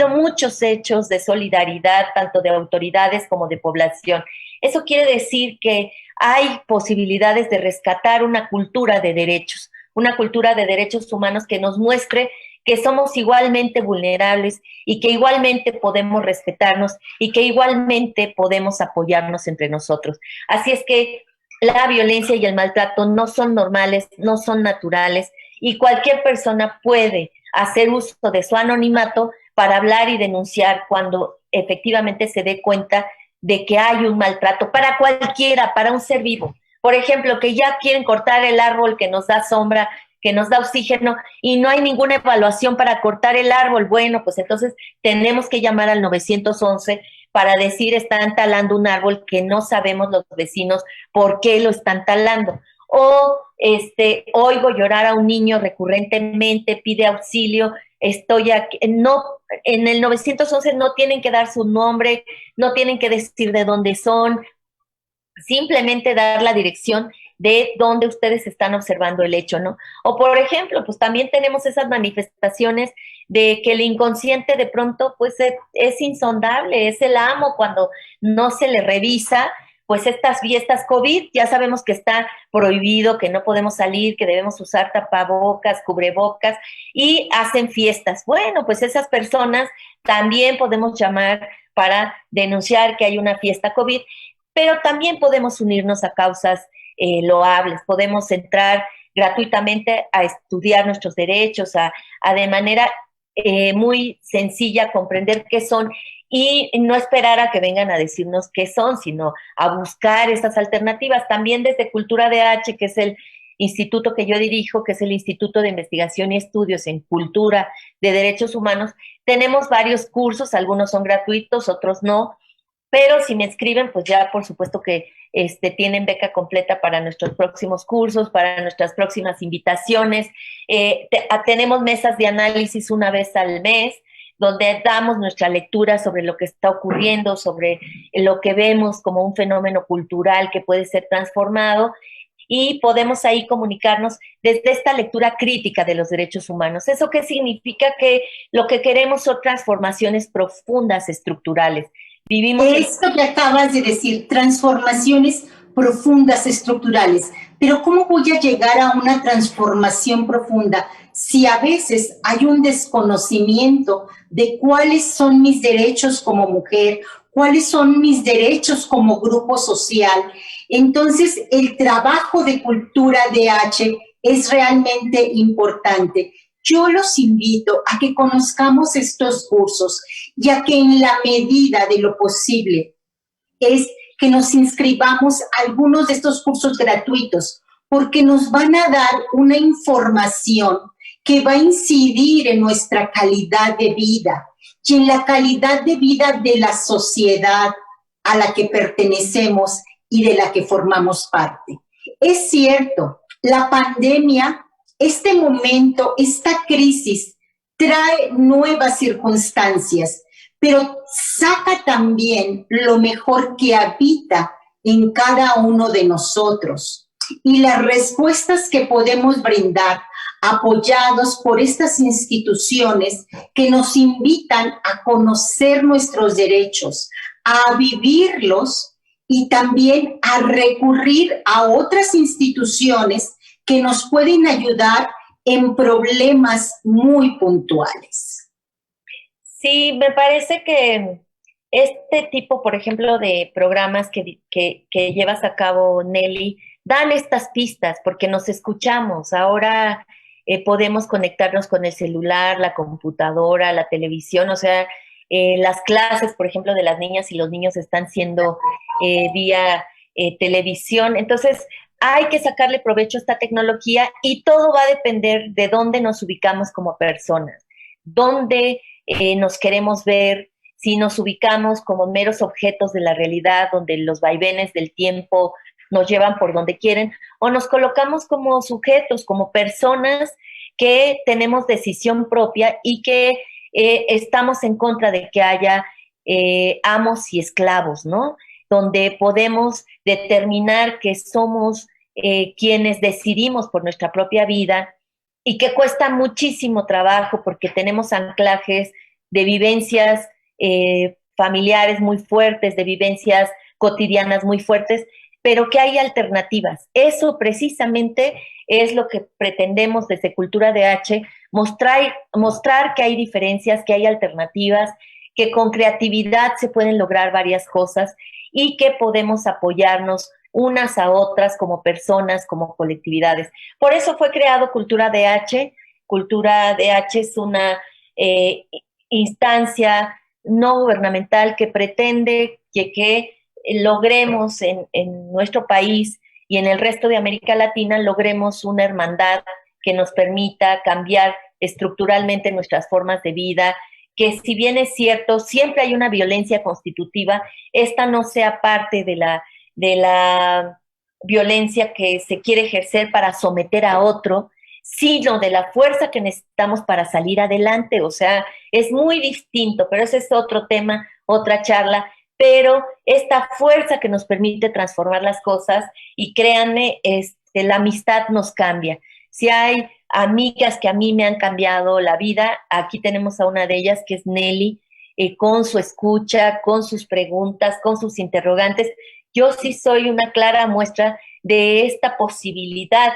muchos hechos de solidaridad, tanto de autoridades como de población. Eso quiere decir que hay posibilidades de rescatar una cultura de derechos humanos que nos muestre que somos igualmente vulnerables y que igualmente podemos respetarnos y que igualmente podemos apoyarnos entre nosotros. Así es que la violencia y el maltrato no son normales, no son naturales y cualquier persona puede hacer uso de su anonimato para hablar y denunciar cuando efectivamente se dé cuenta de que hay un maltrato para cualquiera, para un ser vivo. Por ejemplo, que ya quieren cortar el árbol que nos da sombra, que nos da oxígeno y no hay ninguna evaluación para cortar el árbol. Bueno, pues entonces tenemos que llamar al 911 para decir están talando un árbol que no sabemos los vecinos por qué lo están talando. O oigo llorar a un niño recurrentemente, pide auxilio, estoy aquí, no, en el 911 no tienen que dar su nombre, no tienen que decir de dónde son, simplemente dar la dirección de dónde ustedes están observando el hecho, ¿no? O por ejemplo, pues también tenemos esas manifestaciones de que el inconsciente de pronto pues es insondable, es el amo cuando no se le revisa, pues estas fiestas COVID, ya sabemos que está prohibido, que no podemos salir, que debemos usar tapabocas, cubrebocas y hacen fiestas. Bueno, pues esas personas también podemos llamar para denunciar que hay una fiesta COVID, pero también podemos unirnos a causas loables, podemos entrar gratuitamente a estudiar nuestros derechos, a de manera muy sencilla comprender qué son y no esperar a que vengan a decirnos qué son, sino a buscar estas alternativas. También desde Cultura DH, que es el instituto que yo dirijo, que es el Instituto de Investigación y Estudios en Cultura de Derechos Humanos, tenemos varios cursos, algunos son gratuitos, otros no, pero si me escriben, pues ya por supuesto que tienen beca completa para nuestros próximos cursos, para nuestras próximas invitaciones. Tenemos mesas de análisis una vez al mes, donde damos nuestra lectura sobre lo que está ocurriendo, sobre lo que vemos como un fenómeno cultural que puede ser transformado y podemos ahí comunicarnos desde esta lectura crítica de los derechos humanos. ¿Eso qué significa? Que lo que queremos son transformaciones profundas, estructurales. Vivimos esto que acabas de decir, transformaciones profundas, estructurales. Pero ¿cómo voy a llegar a una transformación profunda si a veces hay un desconocimiento de cuáles son mis derechos como mujer, cuáles son mis derechos como grupo social? Entonces, el trabajo de Cultura DH es realmente importante. Yo los invito a que conozcamos estos cursos, ya que en la medida de lo posible es que nos inscribamos a algunos de estos cursos gratuitos, porque nos van a dar una información que va a incidir en nuestra calidad de vida y en la calidad de vida de la sociedad a la que pertenecemos y de la que formamos parte. Es cierto, la pandemia, este momento, esta crisis trae nuevas circunstancias, pero saca también lo mejor que habita en cada uno de nosotros. Y las respuestas que podemos brindar, apoyados por estas instituciones que nos invitan a conocer nuestros derechos, a vivirlos y también a recurrir a otras instituciones que nos pueden ayudar en problemas muy puntuales. Sí, me parece que este tipo, por ejemplo, de programas que llevas a cabo, Nelly, dan estas pistas porque nos escuchamos. Ahora podemos conectarnos con el celular, la computadora, la televisión, o sea, las clases, por ejemplo, de las niñas y los niños están siendo vía televisión. Entonces, hay que sacarle provecho a esta tecnología y todo va a depender de dónde nos ubicamos como personas, dónde nos queremos ver, si nos ubicamos como meros objetos de la realidad, donde los vaivenes del tiempo nos llevan por donde quieren, o nos colocamos como sujetos, como personas que tenemos decisión propia y que estamos en contra de que haya amos y esclavos, ¿no? Donde podemos determinar que somos quienes decidimos por nuestra propia vida y que cuesta muchísimo trabajo porque tenemos anclajes de vivencias familiares muy fuertes, de vivencias cotidianas muy fuertes, pero que hay alternativas. Eso precisamente es lo que pretendemos desde Cultura de H, mostrar que hay diferencias, que hay alternativas, que con creatividad se pueden lograr varias cosas y que podemos apoyarnos unas a otras como personas, como colectividades. Por eso fue creado Cultura de H. Cultura de H es una instancia no gubernamental que pretende que logremos en nuestro país y en el resto de América Latina, logremos una hermandad que nos permita cambiar estructuralmente nuestras formas de vida, que si bien es cierto, siempre hay una violencia constitutiva, esta no sea parte de la violencia que se quiere ejercer para someter a otro, sino de la fuerza que necesitamos para salir adelante. O sea, es muy distinto, pero ese es otro tema, otra charla, pero esta fuerza que nos permite transformar las cosas, y créanme, la amistad nos cambia. Si hay amigas que a mí me han cambiado la vida, aquí tenemos a una de ellas que es Nelly, con su escucha, con sus preguntas, con sus interrogantes. Yo sí soy una clara muestra de esta posibilidad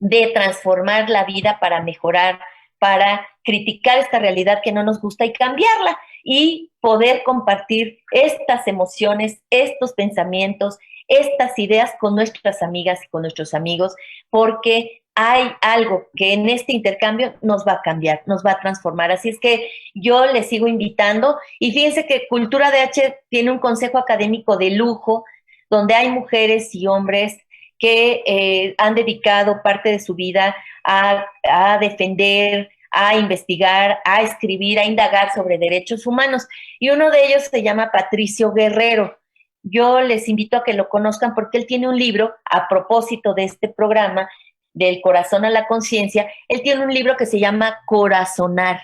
de transformar la vida para mejorar, para criticar esta realidad que no nos gusta y cambiarla y poder compartir estas emociones, estos pensamientos, estas ideas con nuestras amigas y con nuestros amigos, porque hay algo que en este intercambio nos va a cambiar, nos va a transformar. Así es que yo les sigo invitando y fíjense que Cultura de H tiene un consejo académico de lujo donde hay mujeres y hombres que han dedicado parte de su vida a defender, a investigar, a escribir, a indagar sobre derechos humanos. Y uno de ellos se llama Patricio Guerrero. Yo les invito a que lo conozcan porque él tiene un libro, a propósito de este programa, del corazón a la conciencia, él tiene un libro que se llama Corazonar.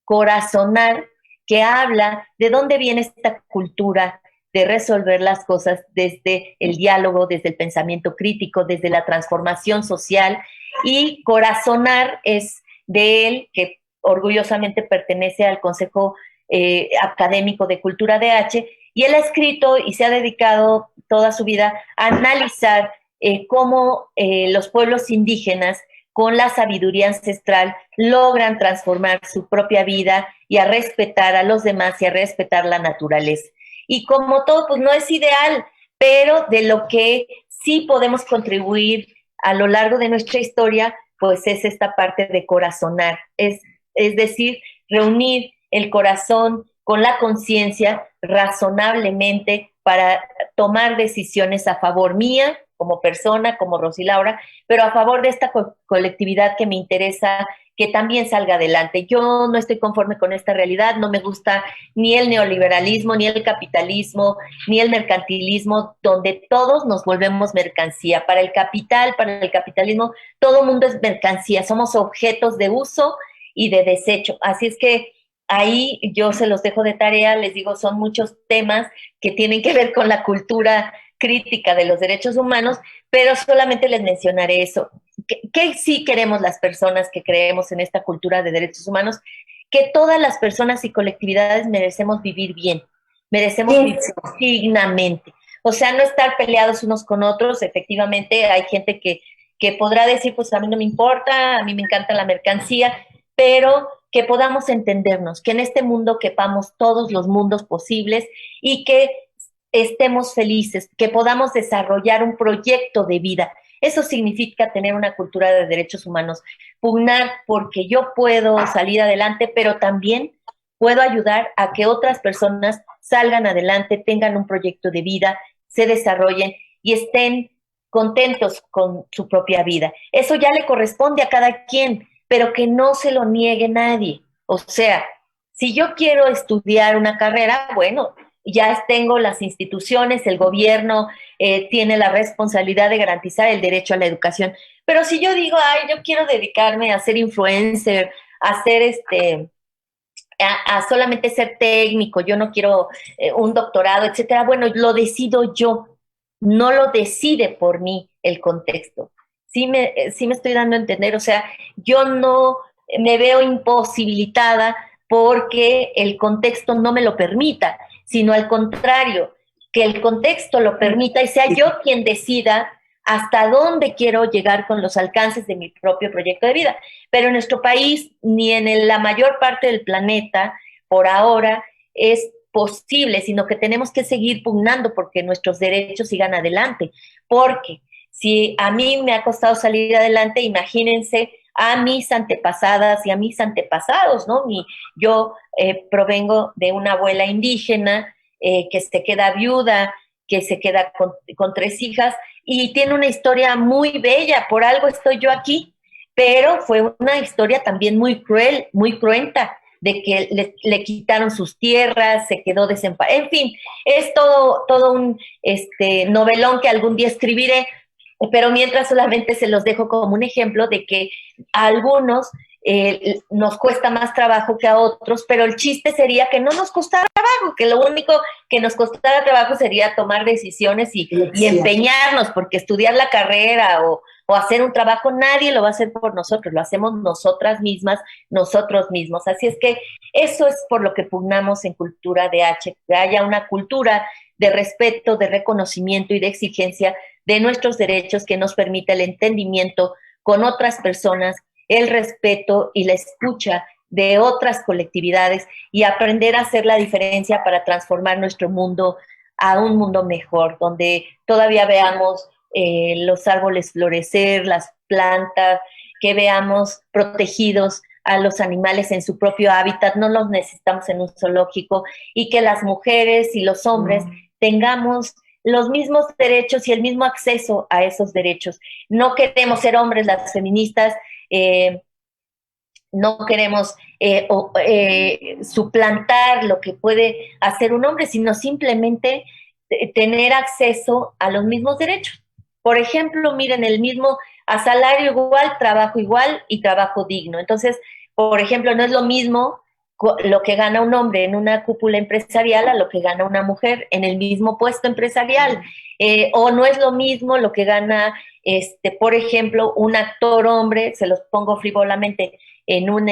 Corazonar, que habla de dónde viene esta cultura de resolver las cosas desde el diálogo, desde el pensamiento crítico, desde la transformación social. Y Corazonar es de él, que orgullosamente pertenece al Consejo Académico de Cultura de H, y él ha escrito y se ha dedicado toda su vida a analizar cómo los pueblos indígenas, con la sabiduría ancestral, logran transformar su propia vida y a respetar a los demás y a respetar la naturaleza. Y como todo, pues no es ideal, pero de lo que sí podemos contribuir a lo largo de nuestra historia, pues es esta parte de corazonar, es decir, reunir el corazón con la conciencia razonablemente para tomar decisiones a favor mía, como persona, como Rosy Laura, pero a favor de esta colectividad que me interesa que también salga adelante. Yo no estoy conforme con esta realidad, no me gusta ni el neoliberalismo, ni el capitalismo, ni el mercantilismo, donde todos nos volvemos mercancía. Para el capital, para el capitalismo, todo mundo es mercancía, somos objetos de uso y de desecho. Así es que ahí yo se los dejo de tarea, les digo, son muchos temas que tienen que ver con la cultura crítica de los derechos humanos, pero solamente les mencionaré eso. ¿Qué sí queremos las personas que creemos en esta cultura de derechos humanos? Que todas las personas y colectividades merecemos vivir bien, merecemos vivir dignamente. O sea, no estar peleados unos con otros. Efectivamente, hay gente que podrá decir, pues a mí no me importa, a mí me encanta la mercancía, pero que podamos entendernos, que en este mundo quepamos todos los mundos posibles y que estemos felices, que podamos desarrollar un proyecto de vida. Eso significa tener una cultura de derechos humanos, pugnar porque yo puedo salir adelante, pero también puedo ayudar a que otras personas salgan adelante, tengan un proyecto de vida, se desarrollen y estén contentos con su propia vida. Eso ya le corresponde a cada quien, pero que no se lo niegue nadie. O sea, si yo quiero estudiar una carrera, bueno, ya tengo las instituciones, el gobierno tiene la responsabilidad de garantizar el derecho a la educación. Pero si yo digo, ay, yo quiero dedicarme a ser influencer, a ser a solamente ser técnico, yo no quiero un doctorado, etcétera. Bueno, lo decido yo, no lo decide por mí el contexto. Sí me estoy dando a entender, o sea, yo no me veo imposibilitada porque el contexto no me lo permita, sino al contrario, que el contexto lo permita y sea yo quien decida hasta dónde quiero llegar con los alcances de mi propio proyecto de vida. Pero en nuestro país, ni en la mayor parte del planeta, por ahora, es posible, sino que tenemos que seguir pugnando porque nuestros derechos sigan adelante. Porque si a mí me ha costado salir adelante, imagínense a mis antepasadas y a mis antepasados, ¿no? Yo provengo de una abuela indígena que se queda viuda, que se queda con 3 hijas y tiene una historia muy bella, por algo estoy yo aquí, pero fue una historia también muy cruel, muy cruenta, de que le quitaron sus tierras, se quedó desamparado, en fin, es todo un novelón que algún día escribiré, pero mientras solamente se los dejo como un ejemplo de que a algunos nos cuesta más trabajo que a otros, pero el chiste sería que no nos costara trabajo, que lo único que nos costara trabajo sería tomar decisiones y empeñarnos, porque estudiar la carrera o hacer un trabajo, nadie lo va a hacer por nosotros, lo hacemos nosotras mismas, nosotros mismos. Así es que eso es por lo que pugnamos en Cultura DH, que haya una cultura de respeto, de reconocimiento y de exigencia de nuestros derechos que nos permita el entendimiento con otras personas, el respeto y la escucha de otras colectividades y aprender a hacer la diferencia para transformar nuestro mundo a un mundo mejor, donde todavía veamos los árboles florecer, las plantas, que veamos protegidos a los animales en su propio hábitat, no los necesitamos en un zoológico, y que las mujeres y los hombres tengamos los mismos derechos y el mismo acceso a esos derechos. No queremos ser hombres las feministas, no queremos suplantar lo que puede hacer un hombre, sino simplemente tener acceso a los mismos derechos. Por ejemplo, miren, el mismo, a salario igual, trabajo igual y trabajo digno. Entonces, por ejemplo, no es lo mismo lo que gana un hombre en una cúpula empresarial a lo que gana una mujer en el mismo puesto empresarial. O no es lo mismo lo que gana, por ejemplo, un actor hombre, se los pongo frivolamente, en un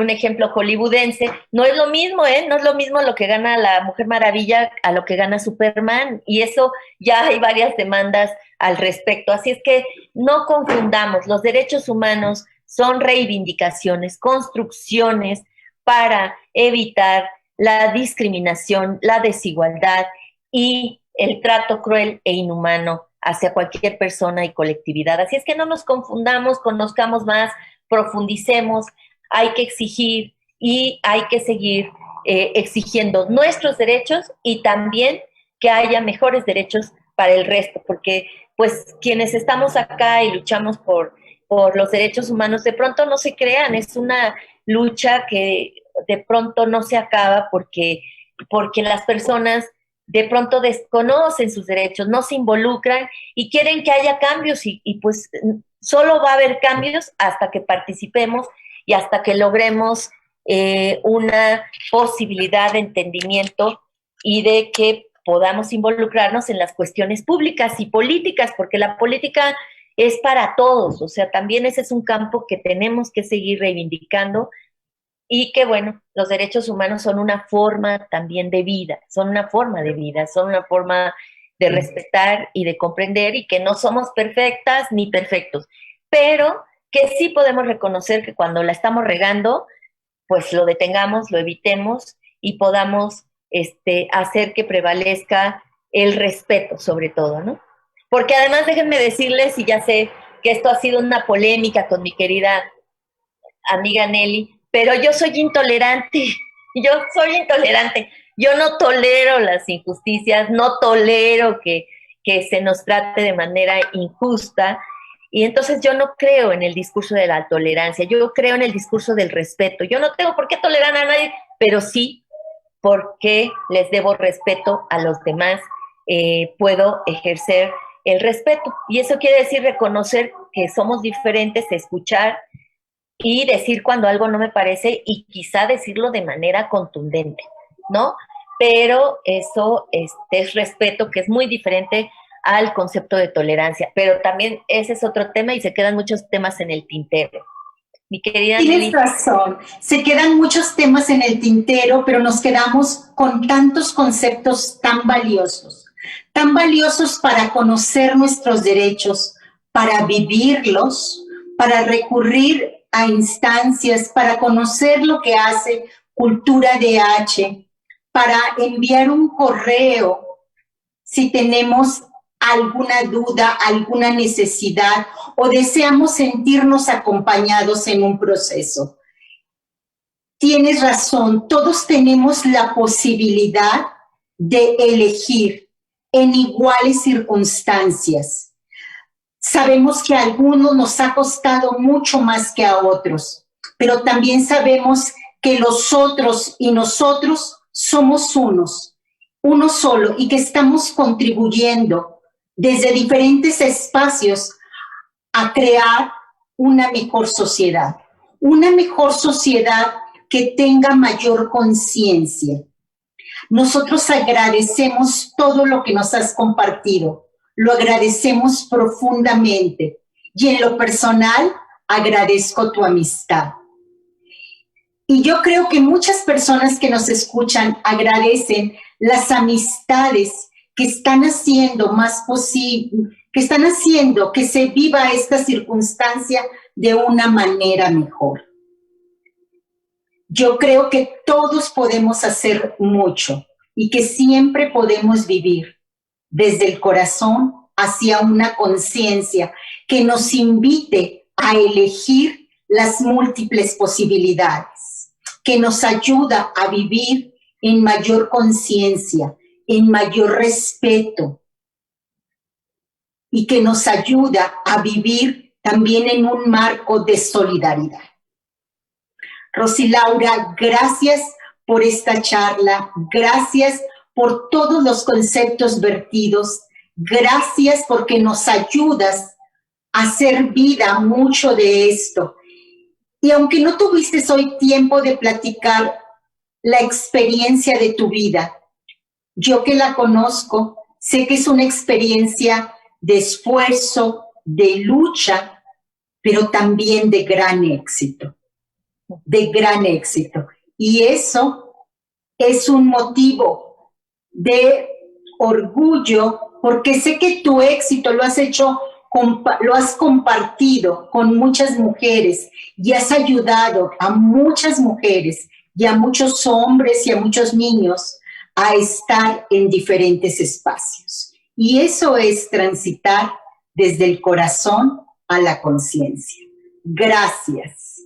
ejemplo hollywoodense, no es lo mismo, no es lo mismo lo que gana la Mujer Maravilla a lo que gana Superman, y eso ya hay varias demandas al respecto. Así es que no confundamos, los derechos humanos son reivindicaciones, construcciones para evitar la discriminación, la desigualdad y el trato cruel e inhumano hacia cualquier persona y colectividad. Así es que no nos confundamos, conozcamos más, profundicemos, hay que exigir y hay que seguir exigiendo nuestros derechos y también que haya mejores derechos para el resto, porque pues quienes estamos acá y luchamos por los derechos humanos, de pronto no se crean, es una lucha que de pronto no se acaba porque las personas de pronto desconocen sus derechos, no se involucran y quieren que haya cambios y pues solo va a haber cambios hasta que participemos y hasta que logremos una posibilidad de entendimiento y de que podamos involucrarnos en las cuestiones públicas y políticas, porque la política es para todos, o sea, también ese es un campo que tenemos que seguir reivindicando y que, bueno, los derechos humanos son una forma también de vida, son una forma de vida, son una forma de respetar y de comprender y que no somos perfectas ni perfectos, pero que sí podemos reconocer que cuando la estamos regando, pues lo detengamos, lo evitemos y podamos hacer que prevalezca el respeto sobre todo, ¿no? Porque además déjenme decirles, y ya sé que esto ha sido una polémica con mi querida amiga Nelly, pero yo soy intolerante, yo no tolero las injusticias, no tolero que se nos trate de manera injusta, y entonces yo no creo en el discurso de la tolerancia, yo creo en el discurso del respeto. Yo no tengo por qué tolerar a nadie, pero sí porque les debo respeto a los demás, puedo ejercer el respeto. Y eso quiere decir reconocer que somos diferentes, escuchar y decir cuando algo no me parece y quizá decirlo de manera contundente, ¿no? Pero eso es respeto, que es muy diferente al concepto de tolerancia. Pero también ese es otro tema y se quedan muchos temas en el tintero. Mi querida Tienes Nelly. razón, se quedan muchos temas en el tintero, pero nos quedamos con tantos conceptos tan valiosos para conocer nuestros derechos, para vivirlos, para recurrir a instancias, para conocer lo que hace Cultura DH, para enviar un correo si tenemos alguna duda, alguna necesidad o deseamos sentirnos acompañados en un proceso. Tienes razón, todos tenemos la posibilidad de elegir en iguales circunstancias. Sabemos que a algunos nos ha costado mucho más que a otros, pero también sabemos que los otros y nosotros somos uno solo, y que estamos contribuyendo desde diferentes espacios a crear una mejor sociedad que tenga mayor conciencia. Nosotros agradecemos todo lo que nos has compartido, lo agradecemos profundamente y en lo personal agradezco tu amistad. Y yo creo que muchas personas que nos escuchan agradecen las amistades que están haciendo más posible, que están haciendo que se viva esta circunstancia de una manera mejor. Yo creo que todos podemos hacer mucho y que siempre podemos vivir desde el corazón hacia una conciencia que nos invite a elegir las múltiples posibilidades, que nos ayuda a vivir en mayor conciencia, en mayor respeto, y que nos ayuda a vivir también en un marco de solidaridad. Rosilaura, gracias por esta charla, gracias por todos los conceptos vertidos, gracias porque nos ayudas a hacer vida mucho de esto. Y aunque no tuviste hoy tiempo de platicar la experiencia de tu vida, yo que la conozco, sé que es una experiencia de esfuerzo, de lucha, pero también de gran éxito. Y eso es un motivo de orgullo, porque sé que tu éxito lo has compartido con muchas mujeres y has ayudado a muchas mujeres y a muchos hombres y a muchos niños a estar en diferentes espacios. Y eso es transitar desde el corazón a la conciencia. Gracias.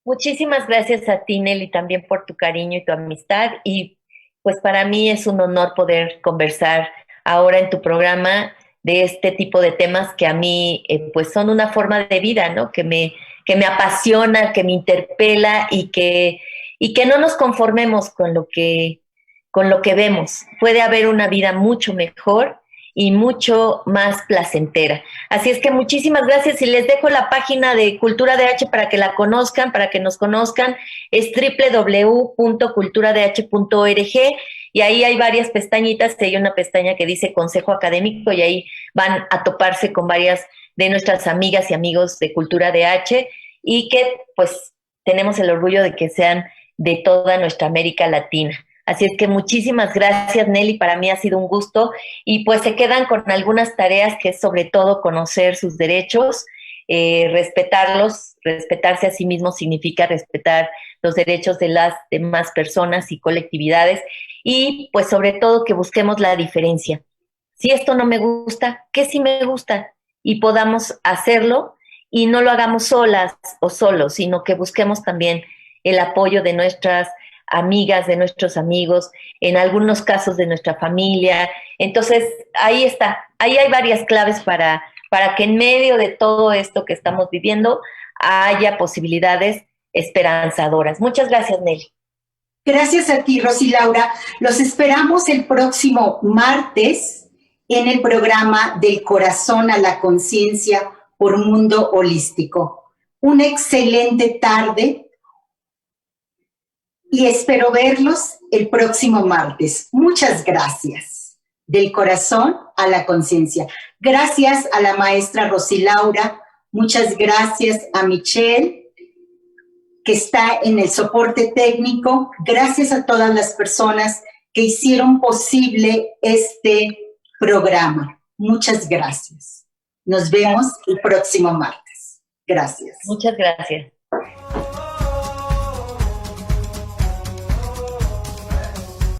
Muchísimas gracias a ti, Nelly, también por tu cariño y tu amistad. Y pues para mí es un honor poder conversar ahora en tu programa de este tipo de temas que a mí pues son una forma de vida, ¿no? Que me apasiona, que me interpela y que no nos conformemos con lo que vemos. Puede haber una vida mucho mejor y mucho más placentera. Así es que muchísimas gracias y les dejo la página de Cultura DH para que la conozcan, para que nos conozcan. Es www.culturadh.org y ahí hay varias pestañitas. Hay una pestaña que dice Consejo Académico y ahí van a toparse con varias de nuestras amigas y amigos de Cultura DH y que pues tenemos el orgullo de que sean de toda nuestra América Latina. Así es que muchísimas gracias, Nelly, para mí ha sido un gusto y pues se quedan con algunas tareas que es sobre todo conocer sus derechos, respetarlos, respetarse a sí mismo significa respetar los derechos de las demás personas y colectividades y pues sobre todo que busquemos la diferencia. Si esto no me gusta, ¿qué sí me gusta? Y podamos hacerlo y no lo hagamos solas o solos, sino que busquemos también el apoyo de nuestras amigas, de nuestros amigos, en algunos casos de nuestra familia. Entonces, ahí está, ahí hay varias claves para que en medio de todo esto que estamos viviendo haya posibilidades esperanzadoras. Muchas gracias, Nelly. Gracias a ti, Rosy Laura. Los esperamos el próximo martes en el programa Del Corazón a la Conciencia por Mundo Holístico. Una excelente tarde y espero verlos el próximo martes. Muchas gracias. Del corazón a la conciencia. Gracias a la maestra Rosy Laura. Muchas gracias a Michelle, que está en el soporte técnico. Gracias a todas las personas que hicieron posible este programa. Muchas gracias. Nos vemos el próximo martes. Gracias. Muchas gracias.